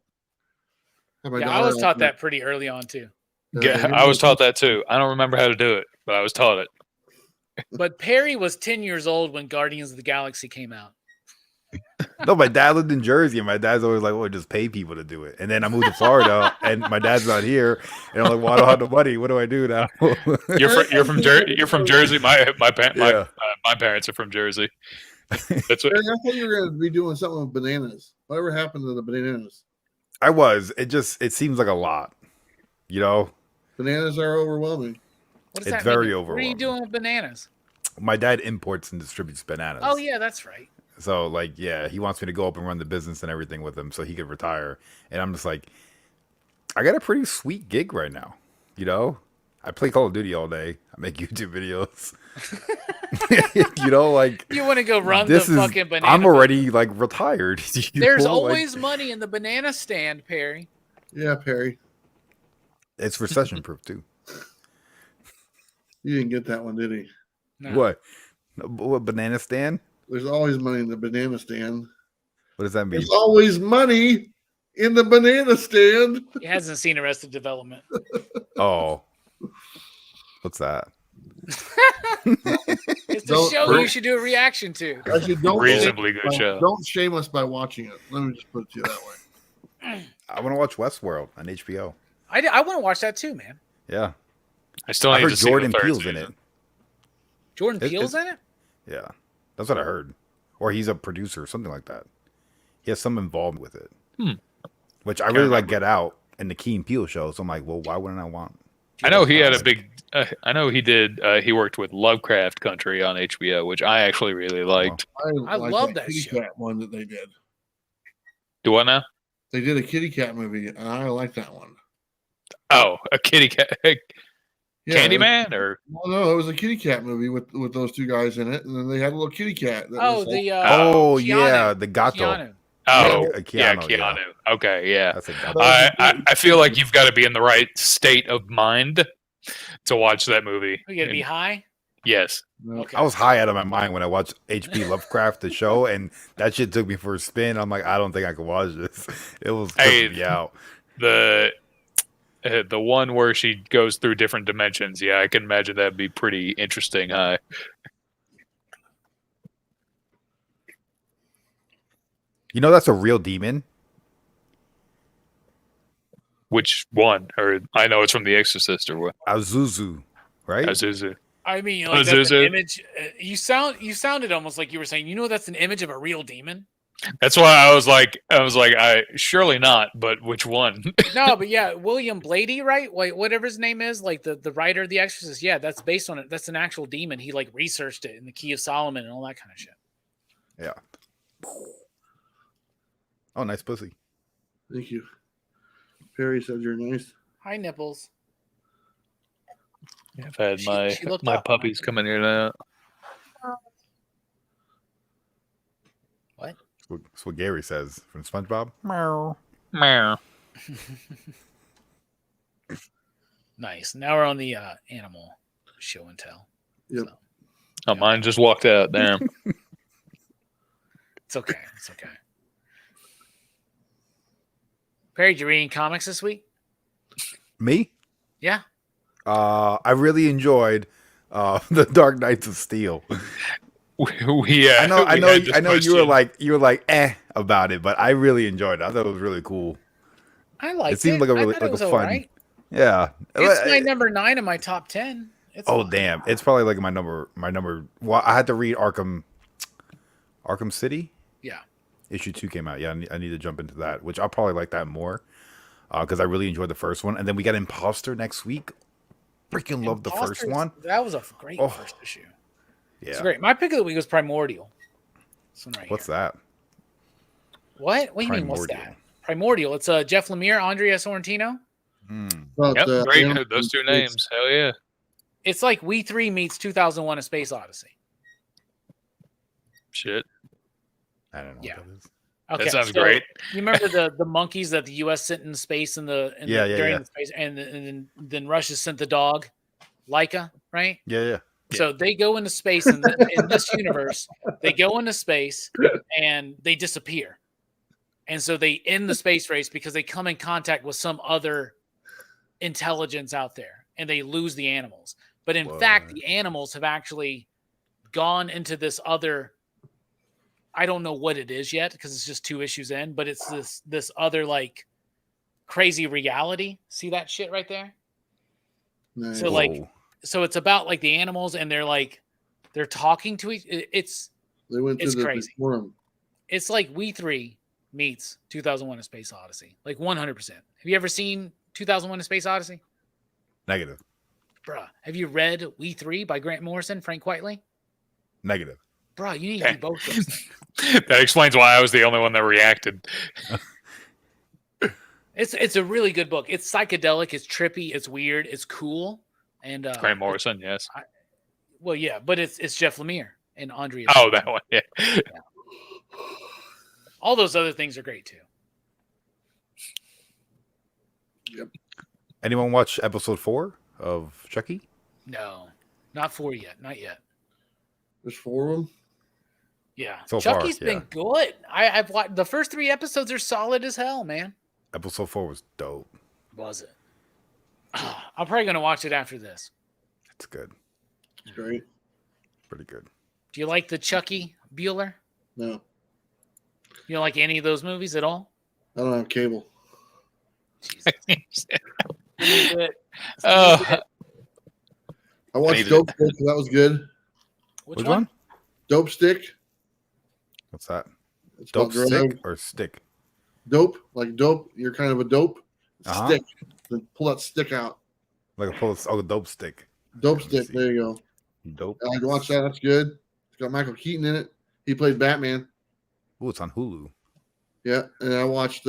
Yeah, I was taught that pretty early on too. Yeah, I was taught that too. I don't remember how to do it, but I was taught it. But Perry was 10 years old when Guardians of the Galaxy came out. No, my dad lived in Jersey, and my dad's always like, well, just pay people to do it. And then I moved to Florida, and my dad's not here. And I'm like, well, I don't have the money. What do I do now? You're from Jersey. My parents are from Jersey. That's what. I thought you were going to be doing something with bananas. Whatever happened to the bananas? I was. It seems like a lot, you know? Bananas are overwhelming. What does It's that very mean? overwhelming. What are you doing with bananas? My dad imports and distributes bananas. Oh, yeah, that's right. So, like, yeah, he wants me to go up and run the business and everything with him so he could retire. And I'm just like, I got a pretty sweet gig right now, you know? I play Call of Duty all day. I make YouTube videos. You know, like... You want to go run the fucking banana... I'm already, like, retired. There's always money in the banana stand, Perry. Yeah, Perry. It's recession-proof, too. You didn't get that one, did he? No. What banana stand? There's always money in the banana stand. What does that mean? There's always money in the banana stand. He hasn't seen Arrested Development. Oh. What's that? It's a show you should do a reaction to. Actually, don't Reasonably good show. Don't shame us by watching it. Let me just put it to you that way. I want to watch Westworld on HBO. I want to watch that too, man. Yeah. I still I need heard to see Jordan the third Peele's in season. it. Jordan Peele's in it? Yeah. That's what I heard. Or he's a producer, something like that. He has some involvement with it. Which I really like Get Out and the Key and Peele show. So I'm like, well, why wouldn't I want? I know he had a big. I know he did. He worked with Lovecraft Country on HBO, which I actually really liked. I love that kitty show. cat one that they did. Do what now? They did a kitty cat movie, and I like that one. Oh, a kitty cat, Yeah, Candyman, or no, it was a kitty cat movie with those two guys in it, and then they had a little kitty cat. That Oh, was like, Keanu. yeah, the Gato. Keanu. oh, Keanu, yeah, yeah. Keanu. Okay, yeah. That's a Gato. I feel like you've got to be in the right state of mind to watch that movie. We got to be And- high? Yes. no. Okay. I was high out of my mind when I watched H.P. Lovecraft, the show, and that shit took me for a spin. I'm like, I don't think I can watch this. It was Hey, tripping me out. The one where she goes through different dimensions. Yeah, I can imagine that'd be pretty interesting. You know, that's a real demon. Which one? Or I know it's from The Exorcist or what? Azuzu, right? Azuzu. I mean, like that's an Azuzu. image. You sounded almost like you were saying, you know, that's an image of a real demon. That's why I was like, I surely not. But which one? No, but yeah, William Blady, right? Wait, whatever his name is, like the writer of The Exorcist. Yeah, that's based on it. That's an actual demon. He like researched it in the Key of Solomon and all that kind of shit. Yeah. Oh, nice pussy. Thank you. Perry said you're nice. Hi, nipples. I've had She looked my up. puppies come in here now. What? That's what Gary says from SpongeBob. Meow. Nice. Now we're on the animal show and tell. Yep. So, Oh, mine just walked out. Damn. it's okay. It's okay. Perry, did you read any comics this week? Me? Yeah. I really enjoyed the Dark Knights of Steel. I know you were like about it, but I really enjoyed it. I thought it was really cool. I liked It seemed like a really I thought it was fun. alright. Yeah. It's my number 9 in my top 10. It's Oh fine. damn! It's probably like my number. Well, I had to read Arkham City. Yeah. Issue 2 came out. Yeah, I need to jump into that, which I'll probably like that more because I really enjoyed the first one. And then we got Imposter next week. Freaking love the first one. That was a great first issue. Yeah, It's great. My pick of the week was Primordial. This one right what's here. that? What do you mean? What's that? Primordial. It's Jeff Lemire, Andrea Sorrentino. Yep, great. Those two names. Hell yeah. It's like We Three meets 2001: A Space Odyssey. Shit. I don't know. Yeah. What that is. Okay, That sounds so great. You remember the monkeys that the U.S. sent in space during the space, and then Russia sent the dog, Laika, right? Yeah. So they go into space in this universe. They go into space and they disappear, and so they end the space race because they come in contact with some other intelligence out there, and they lose the animals. But in fact, the animals have actually gone into this other. I don't know what it is yet because it's just 2 issues in, but it's this other like crazy reality. See that shit right there? Nice. So like, so it's about like the animals and they're talking to each. It's crazy. Forum. It's like We Three meets 2001: A Space Odyssey, like 100%. Have you ever seen 2001: A Space Odyssey? Negative. Bruh, have you read We Three by Grant Morrison, Frank Whiteley? Negative. Bruh, you need to do both those things. That explains why I was the only one that reacted. It's a really good book. It's psychedelic. It's trippy. It's weird. It's cool. And Grant Morrison, yes. Well, yeah, but it's Jeff Lemire and Andrea. Oh, that one, yeah. All those other things are great too. Yep. Anyone watch episode 4 of Chucky? No, not 4 yet. Not yet. There's 4 of them. Yeah, So far, Chucky's been good. I've watched the first 3 episodes are solid as hell, man. Episode 4 was dope. Was it? I'm probably gonna watch it after this. It's good. It's great. Pretty good. Do you like the Chucky Bueller? No, You don't like any of those movies at all? I don't have cable. Jesus. Which I watched Dope Stick. That was good. Which one? Dope Stick. What's that? It's Dope about stick drug. or stick? Dope, like dope. You're kind of a dope. Uh-huh. Stick. Then pull that stick out. Like a dope stick. Dope Let me Stick. see. There you go. Dope. I watched that. That's good. It's got Michael Keaton in it. He played Batman. Ooh, it's on Hulu. Yeah, and I watched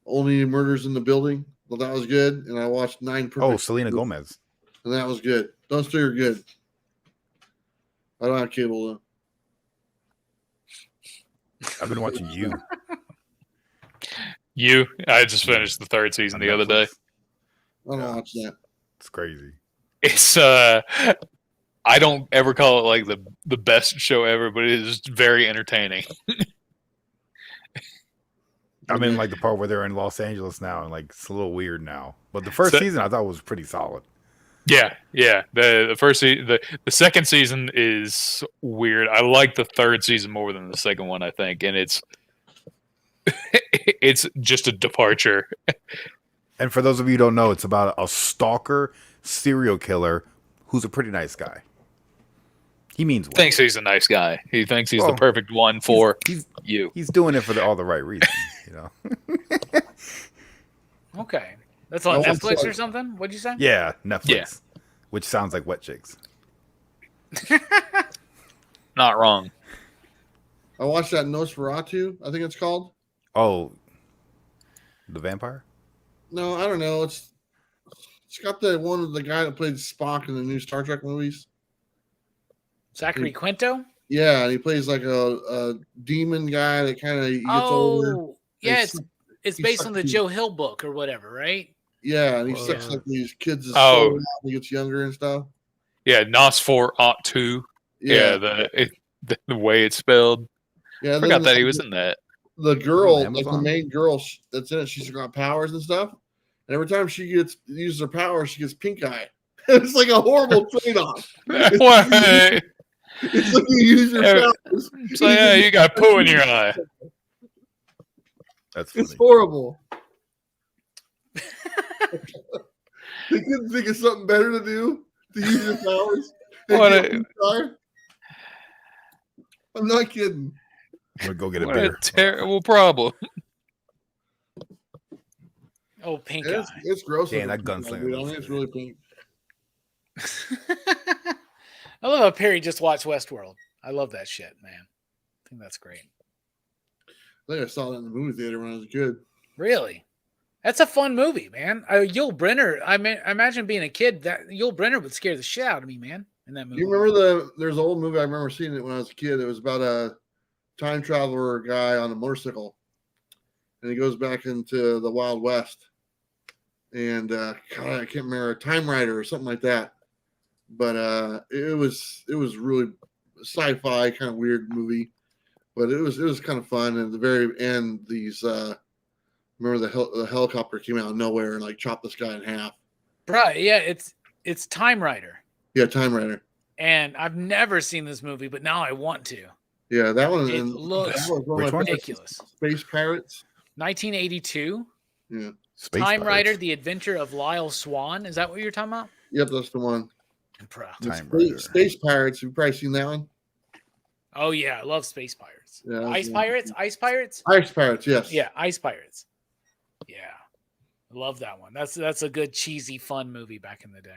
Only Murders in the Building. Well, that was good. And I watched 9 Perfect. Oh, Selena Gomez. And that was good. Those 3 are good. I don't have cable though. I've been watching You. I just finished the 3rd season the other day. I don't watch that. It's crazy. It's I don't ever call it like the best show ever, but it is very entertaining. I'm in like the part where they're in Los Angeles now, and like it's a little weird now. But the first season I thought was pretty solid. Yeah. The first the second season is weird. I like the 3rd season more than the second one, I think, and it's just a departure. And for those of you who don't know, it's about a stalker serial killer who's a pretty nice guy. He means well. Thinks he's a nice guy. He thinks he's the perfect one for you. He's doing it for all the right reasons, you know. Okay, that's on Netflix or something. What'd you say? Yeah, Netflix. Yeah. Which sounds like Wet Chicks. Not wrong. I watched that Nosferatu, I think it's called. Oh, the vampire? No, I don't know. It's got the one of the guy that played Spock in the new Star Trek movies. Zachary Quinto? Yeah, and he plays like a demon guy that kind of gets older. Yeah, it's based on the Joe Hill book or whatever, right? Yeah, and he sucks like these kids' soul out and he gets younger and stuff. Yeah, Nosferatu. Yeah, the way it's spelled. Yeah, I forgot that he was in that. The girl, like the main girl that's in it, she's got powers and stuff. And every time she uses her power, she gets pink eye. It's like a horrible trade-off. What? It's like you use your powers. So yeah, you got poo in your eye. That's funny. It's horrible. They couldn't think of something better to do to use your powers. I'm not kidding. I'm gonna go get a What beer. a terrible problem. Oh, pink It's, eye. it's gross. Damn, looking that pink eye, gunslinger dude. I looks mean, it's good. really pink. I love how Perry just watched Westworld. I love that shit, man. I think that's great. I think I saw that in the movie theater when I was a kid. Really? That's a fun movie, man. Yul Brynner, I imagine being a kid, that Yul Brynner would scare the shit out of me, man, in that movie. You remember there's an old movie, I remember seeing it when I was a kid. It was about a time traveler guy on a motorcycle. And he goes back into the Wild West. And God, I can't remember, Time Rider or something like that. But it was really sci-fi, kind of weird movie. But it was kind of fun. And at the very end, remember the helicopter came out of nowhere and like chopped this guy in half. Right, yeah, it's Time Rider. Yeah, Time Rider. And I've never seen this movie, but now I want to. Yeah, that one. It looks Which one? ridiculous. Space Pirates. 1982. Yeah. Space Time Pirates. Rider: The Adventure of Lyle Swan. Is that what you're talking about? Yep, that's the one. Bro. Time Space, Rider. Space Pirates. You've probably seen that one. Oh yeah, I love Space Pirates. Yeah, Ice Pirates. Ice Pirates. Yes. Yeah, Ice Pirates. Yeah, I love that one. That's a good cheesy fun movie back in the day.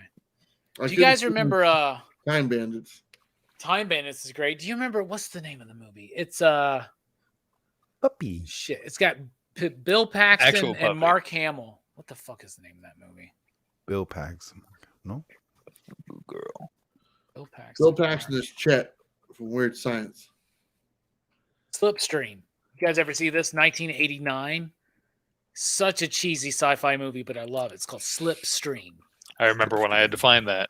Do you guys remember Time Bandits? Time Bandits is great. Do you remember what's the name of the movie? It's Puppy. shit. It's got Bill Paxton Actual and puppy. Mark Hamill. What the fuck is the name of that movie? Bill Paxton. No. Girl. Bill Paxton. Bill Paxton is Chet from Weird Science. Slipstream. You guys ever see this? 1989. Such a cheesy sci-fi movie, but I love it. It's called Slipstream. I remember when I had to find that.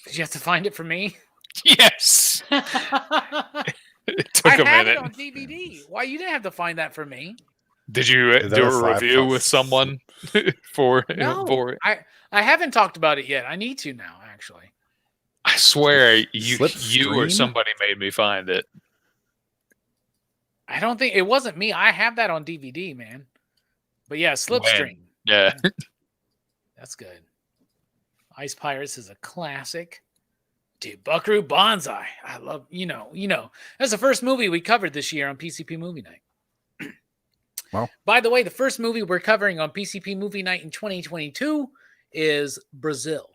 Did you have to find it for me? Yes. I It took a have it minute. on DVD. Why you didn't have to find that for me? Did you Is that do a a review sci-fi? with someone for it? I haven't talked about it yet. I need to now, actually. I swear you or Slipstream? somebody made me find it. I don't think it wasn't me. I have that on DVD, man. But yeah, Slipstream. Yeah. That's good. Ice Pirates is a classic. Dude, Buckaroo Banzai. I love, that's the first movie we covered this year on PCP Movie Night. Wow. By the way, the first movie we're covering on PCP Movie Night in 2022 is Brazil,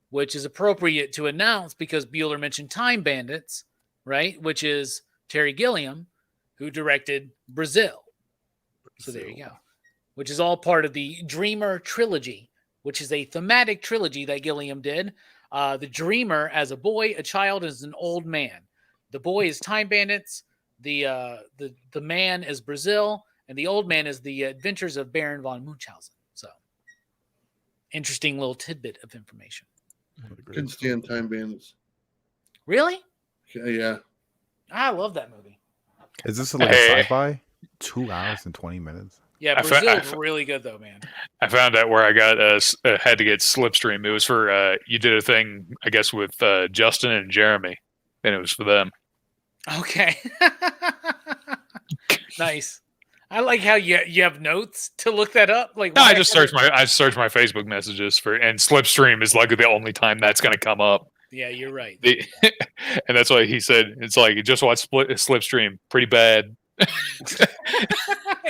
which is appropriate to announce because Bueller mentioned Time Bandits, right? Which is Terry Gilliam, who directed Brazil. So there you go. Which is all part of the Dreamer trilogy, which is a thematic trilogy that Gilliam did. The Dreamer as a boy, a child, is an old man. The boy is Time Bandits. The man is Brazil, and the old man is the Adventures of Baron von Munchausen. So, interesting little tidbit of information. Couldn't stand Time Bandits. Really? Yeah. I love that movie. Is this like a sci-fi? 2 hours and 20 minutes. Yeah, I Brazil's really good though, man. I found out where I got had to get Slipstream. It was for you did a thing, I guess, with Justin and Jeremy, and it was for them. Okay. Nice. I like how you have notes to look that up. Like, No, why I just searched my Facebook messages for, and Slipstream is like the only time that's going to come up. Yeah, you're right. And that's why he said it's like you just watch Slipstream, pretty bad.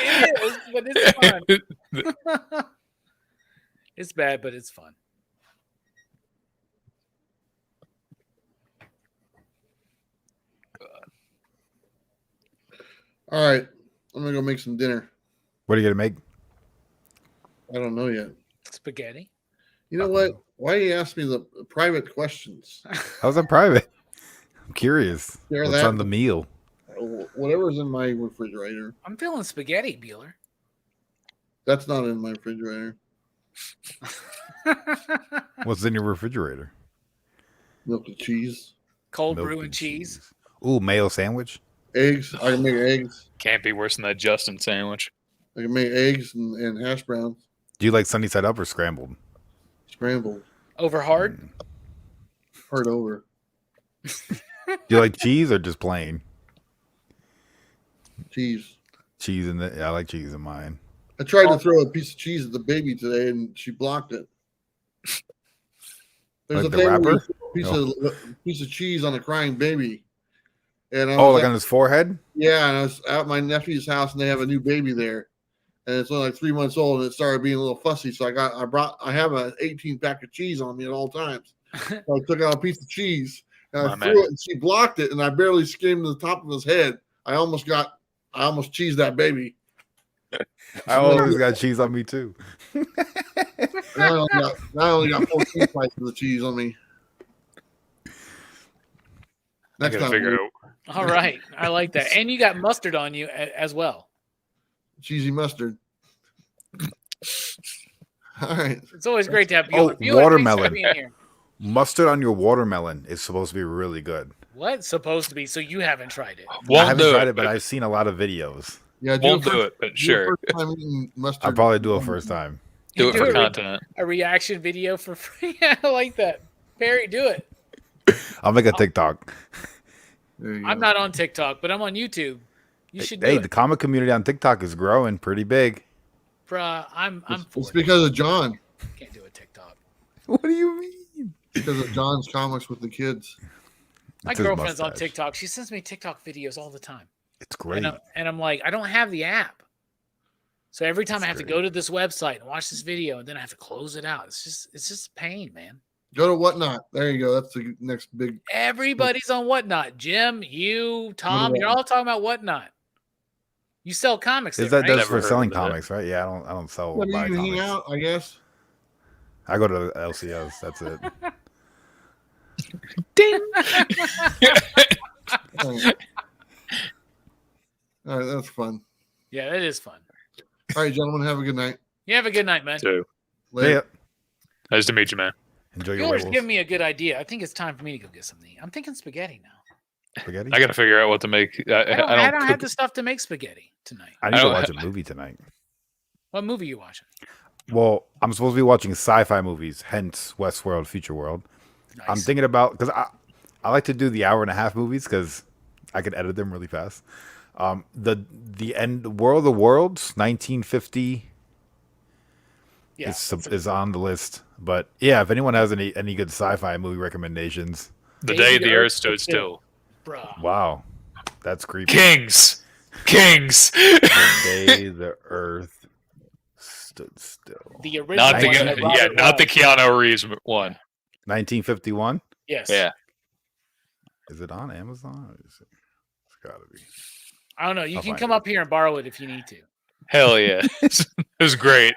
It is, but it's fun. It's bad, but it's fun. All right. I'm going to go make some dinner. What are you gonna make? I don't know yet. Spaghetti. You know what? Why do you ask me the private questions? How's that private? I'm curious. Share What's that. on the meal? Whatever's in my refrigerator. I'm feeling spaghetti, Bueller. That's not in my refrigerator. What's in your refrigerator? Milk and cheese. Cold Milk brew and cheese. Ooh, mayo sandwich. Eggs. I can make eggs. Can't be worse than that Justin sandwich. I can make eggs and hash browns. Do you like sunny side up or scrambled? Scrambled. Over hard? Hard over. Do you like cheese or just plain? Cheese. Cheese in the. Yeah, I like cheese in mine. I tried to throw a piece of cheese at the baby today, and she blocked it. There's Like a the thing where you wrapper? throw a piece of cheese on a crying baby. And I Oh, was like on his forehead? yeah, and I was at my nephew's house, and they have a new baby there, and it's only like 3 months old, and it started being a little fussy. So I have an 18 pack of cheese on me at all times. So I took out a piece of cheese and I threw it, and she blocked it, and I barely skimmed the top of his head. I almost cheesed that baby. I always got cheese on me too. I only got 14 slices of cheese on me. I Next gotta time, figure out. All right. I like that. And you got mustard on you as well. cheesy mustard. All right. It's always great to have Oh, Bueller. Bueller, thanks for watermelon. being here. Mustard on your watermelon is supposed to be really good. What? Supposed to be. So you haven't tried it. I Won't haven't do tried it, it, but I've seen a lot of videos. Yeah, won't do it, but sure. First time eating mustard. I'll probably do it first time. Do it for a, content. a reaction video for free. I like that. Perry, do it. I'll make a TikTok. There you I'm go. not on TikTok, but I'm on YouTube. You should do Hey, it. the comic community on TikTok is growing pretty big. Bruh, I'm for It's it. because of John. Can't do a TikTok. What do you mean? Because of John's comics with the kids. My It's his girlfriend's on mustache. TikTok. She sends me TikTok videos all the time. It's great. And I'm like, I don't have the app. So every time That's I have to great. go to this website and watch this video and then I have to close it out. It's just a pain, man. Go to Whatnot. There you go. That's the next big. Everybody's on Whatnot. Jim, you, Tom, you're all talking about Whatnot. You sell comics Is there, that right? just Never for heard selling of that. comics, right? Yeah, I don't sell What, buy you can hang comics. out, I guess. I go to LCS. That's it. All right. All right, that's fun. Yeah, that is fun. All right, gentlemen, have a good night. You have a good night, man. Too. Later. Yeah. Nice to meet you, man. Enjoy your Bueller's werewolves. giving me a good idea. I think it's time for me to go get something. I'm thinking spaghetti now. Spaghetti? I gotta figure out what to make. I don't have cook- the stuff to make spaghetti tonight. I need I to don't watch a movie tonight. What movie you watching? Well, I'm supposed to be watching sci-fi movies, hence Westworld, Future World. Nice. I'm thinking about because I like to do the hour-and-a-half movies because I can edit them really fast. The end World of Worlds 1950 Yeah, is on the list. But yeah, if anyone has any good sci-fi movie recommendations, The day the earth stood still. bruh. wow, that's creepy. Kings. The day the Earth stood still. The original. Not the one that Robert not the Wise- Keanu Reeves one. 1951. Yes. Yeah. Is it on Amazon? It's gotta be. I don't know. You I'll can find come it. up here and borrow it if you need to. Hell yeah. It was great.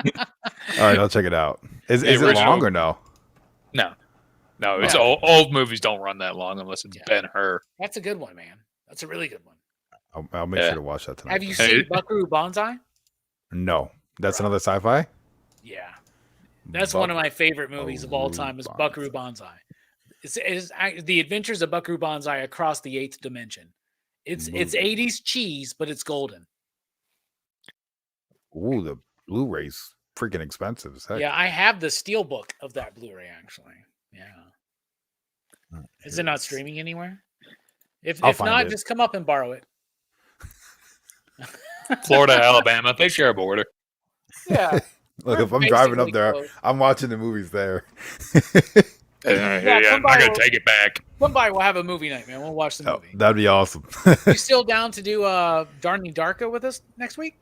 All right, I'll check it out. Is it original- long or no? No, it's Yeah. old movies don't run that long unless it's Yeah. Ben-Hur. That's a good one, man. That's a really good one. I'll make Yeah. sure to watch that tonight. Have you then. Hey. seen Buckaroo Banzai? No, that's another sci-fi. Yeah. That's one of my favorite movies of all time is Banzai. Buckaroo Banzai. It's the adventures of Buckaroo Banzai across the 8th dimension. It's Movie. 80s cheese, but it's golden. Ooh, the Blu-ray's freaking expensive as heck. Yeah, I have the steel book of that Blu-ray actually. Yeah. Is it not streaming anywhere? If I'll if find not, it. just come up and borrow it. Florida, Alabama, they share a border. Yeah. Look, We're if I'm driving up basically there, close. I'm watching the movies there. Yeah, I'm come not by, gonna we'll- take it back. Come by, we'll have a movie night, man. We'll watch the Oh, movie. that'd be awesome. You still down to do Donnie Darko with us next week?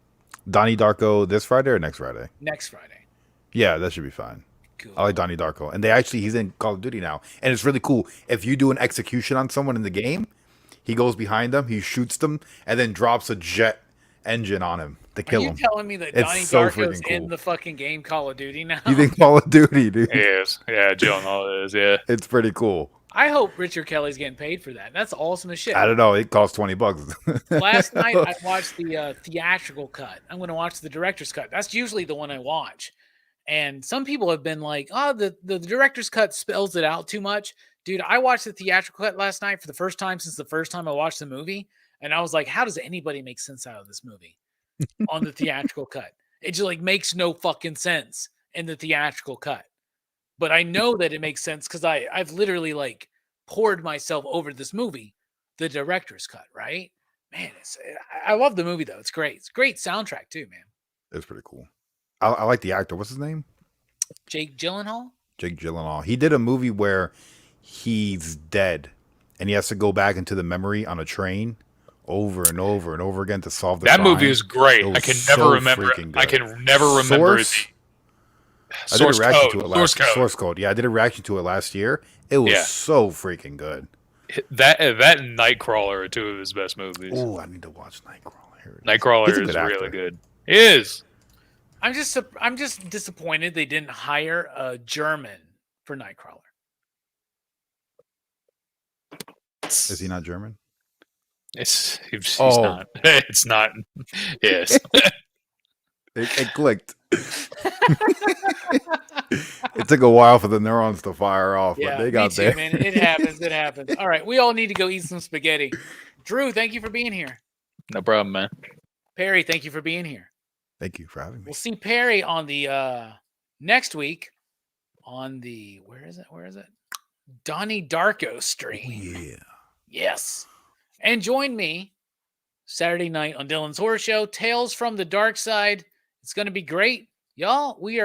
Donnie Darko this Friday or next Friday? Next Friday. Yeah, that should be fine. Cool. I like Donnie Darko, and he's in Call of Duty now, and it's really cool. If you do an execution on someone in the game, he goes behind them, he shoots them, and then drops a jet engine on him to Are kill you him. telling me that It's Donnie so Darko's freaking in cool. the fucking game Call of Duty now? You think Call of Duty, dude? Yes, yeah, Gyllenhaal is, yeah. It's pretty cool. I hope Richard Kelly's getting paid for that. That's awesome as shit. I don't know. It costs $20. Last night I watched the theatrical cut. I'm going to watch the director's cut. That's usually the one I watch. And some people have been like, "Oh, the director's cut spells it out too much." Dude, I watched the theatrical cut last night for the first time since the first time I watched the movie, and I was like, "How does anybody make sense out of this movie on the theatrical cut?" It just like makes no fucking sense in the theatrical cut. But I know that it makes sense because I've literally like poured myself over this movie, the director's cut, right? Man, I love the movie though. It's great. It's a great soundtrack too, man. It's pretty cool. I like the actor. What's his name? Jake Gyllenhaal. Jake Gyllenhaal. He did a movie where he's dead and he has to go back into the memory on a train over and over and over again to solve the That crime. movie is great. It I was can so never remember. freaking I good. can never remember Source? the I did a reaction to it Source code. Source Code. Yeah, I did a reaction to it last year. It was Yeah. so freaking good. That and Nightcrawler are two of his best movies. Oh, I need to watch Nightcrawler. Here it is. Nightcrawler He's a is good really actor. good. He is. I'm just disappointed they didn't hire a German for Nightcrawler. Is he not German? He's Oh. not. It's not. Yes. It clicked. It took a while for the neurons to fire off, but they got me too, there. man. It happens. It happens. All right, we all need to go eat some spaghetti. Drew, thank you for being here. No problem, man. Perry, thank you for being here. Thank you for having me. We'll see Perry on the next week on the where is it? Donnie Darko stream. Yeah. Yes. And join me Saturday night on Dylan's Horror Show, Tales from the Dark Side. It's going to be great. Y'all, we are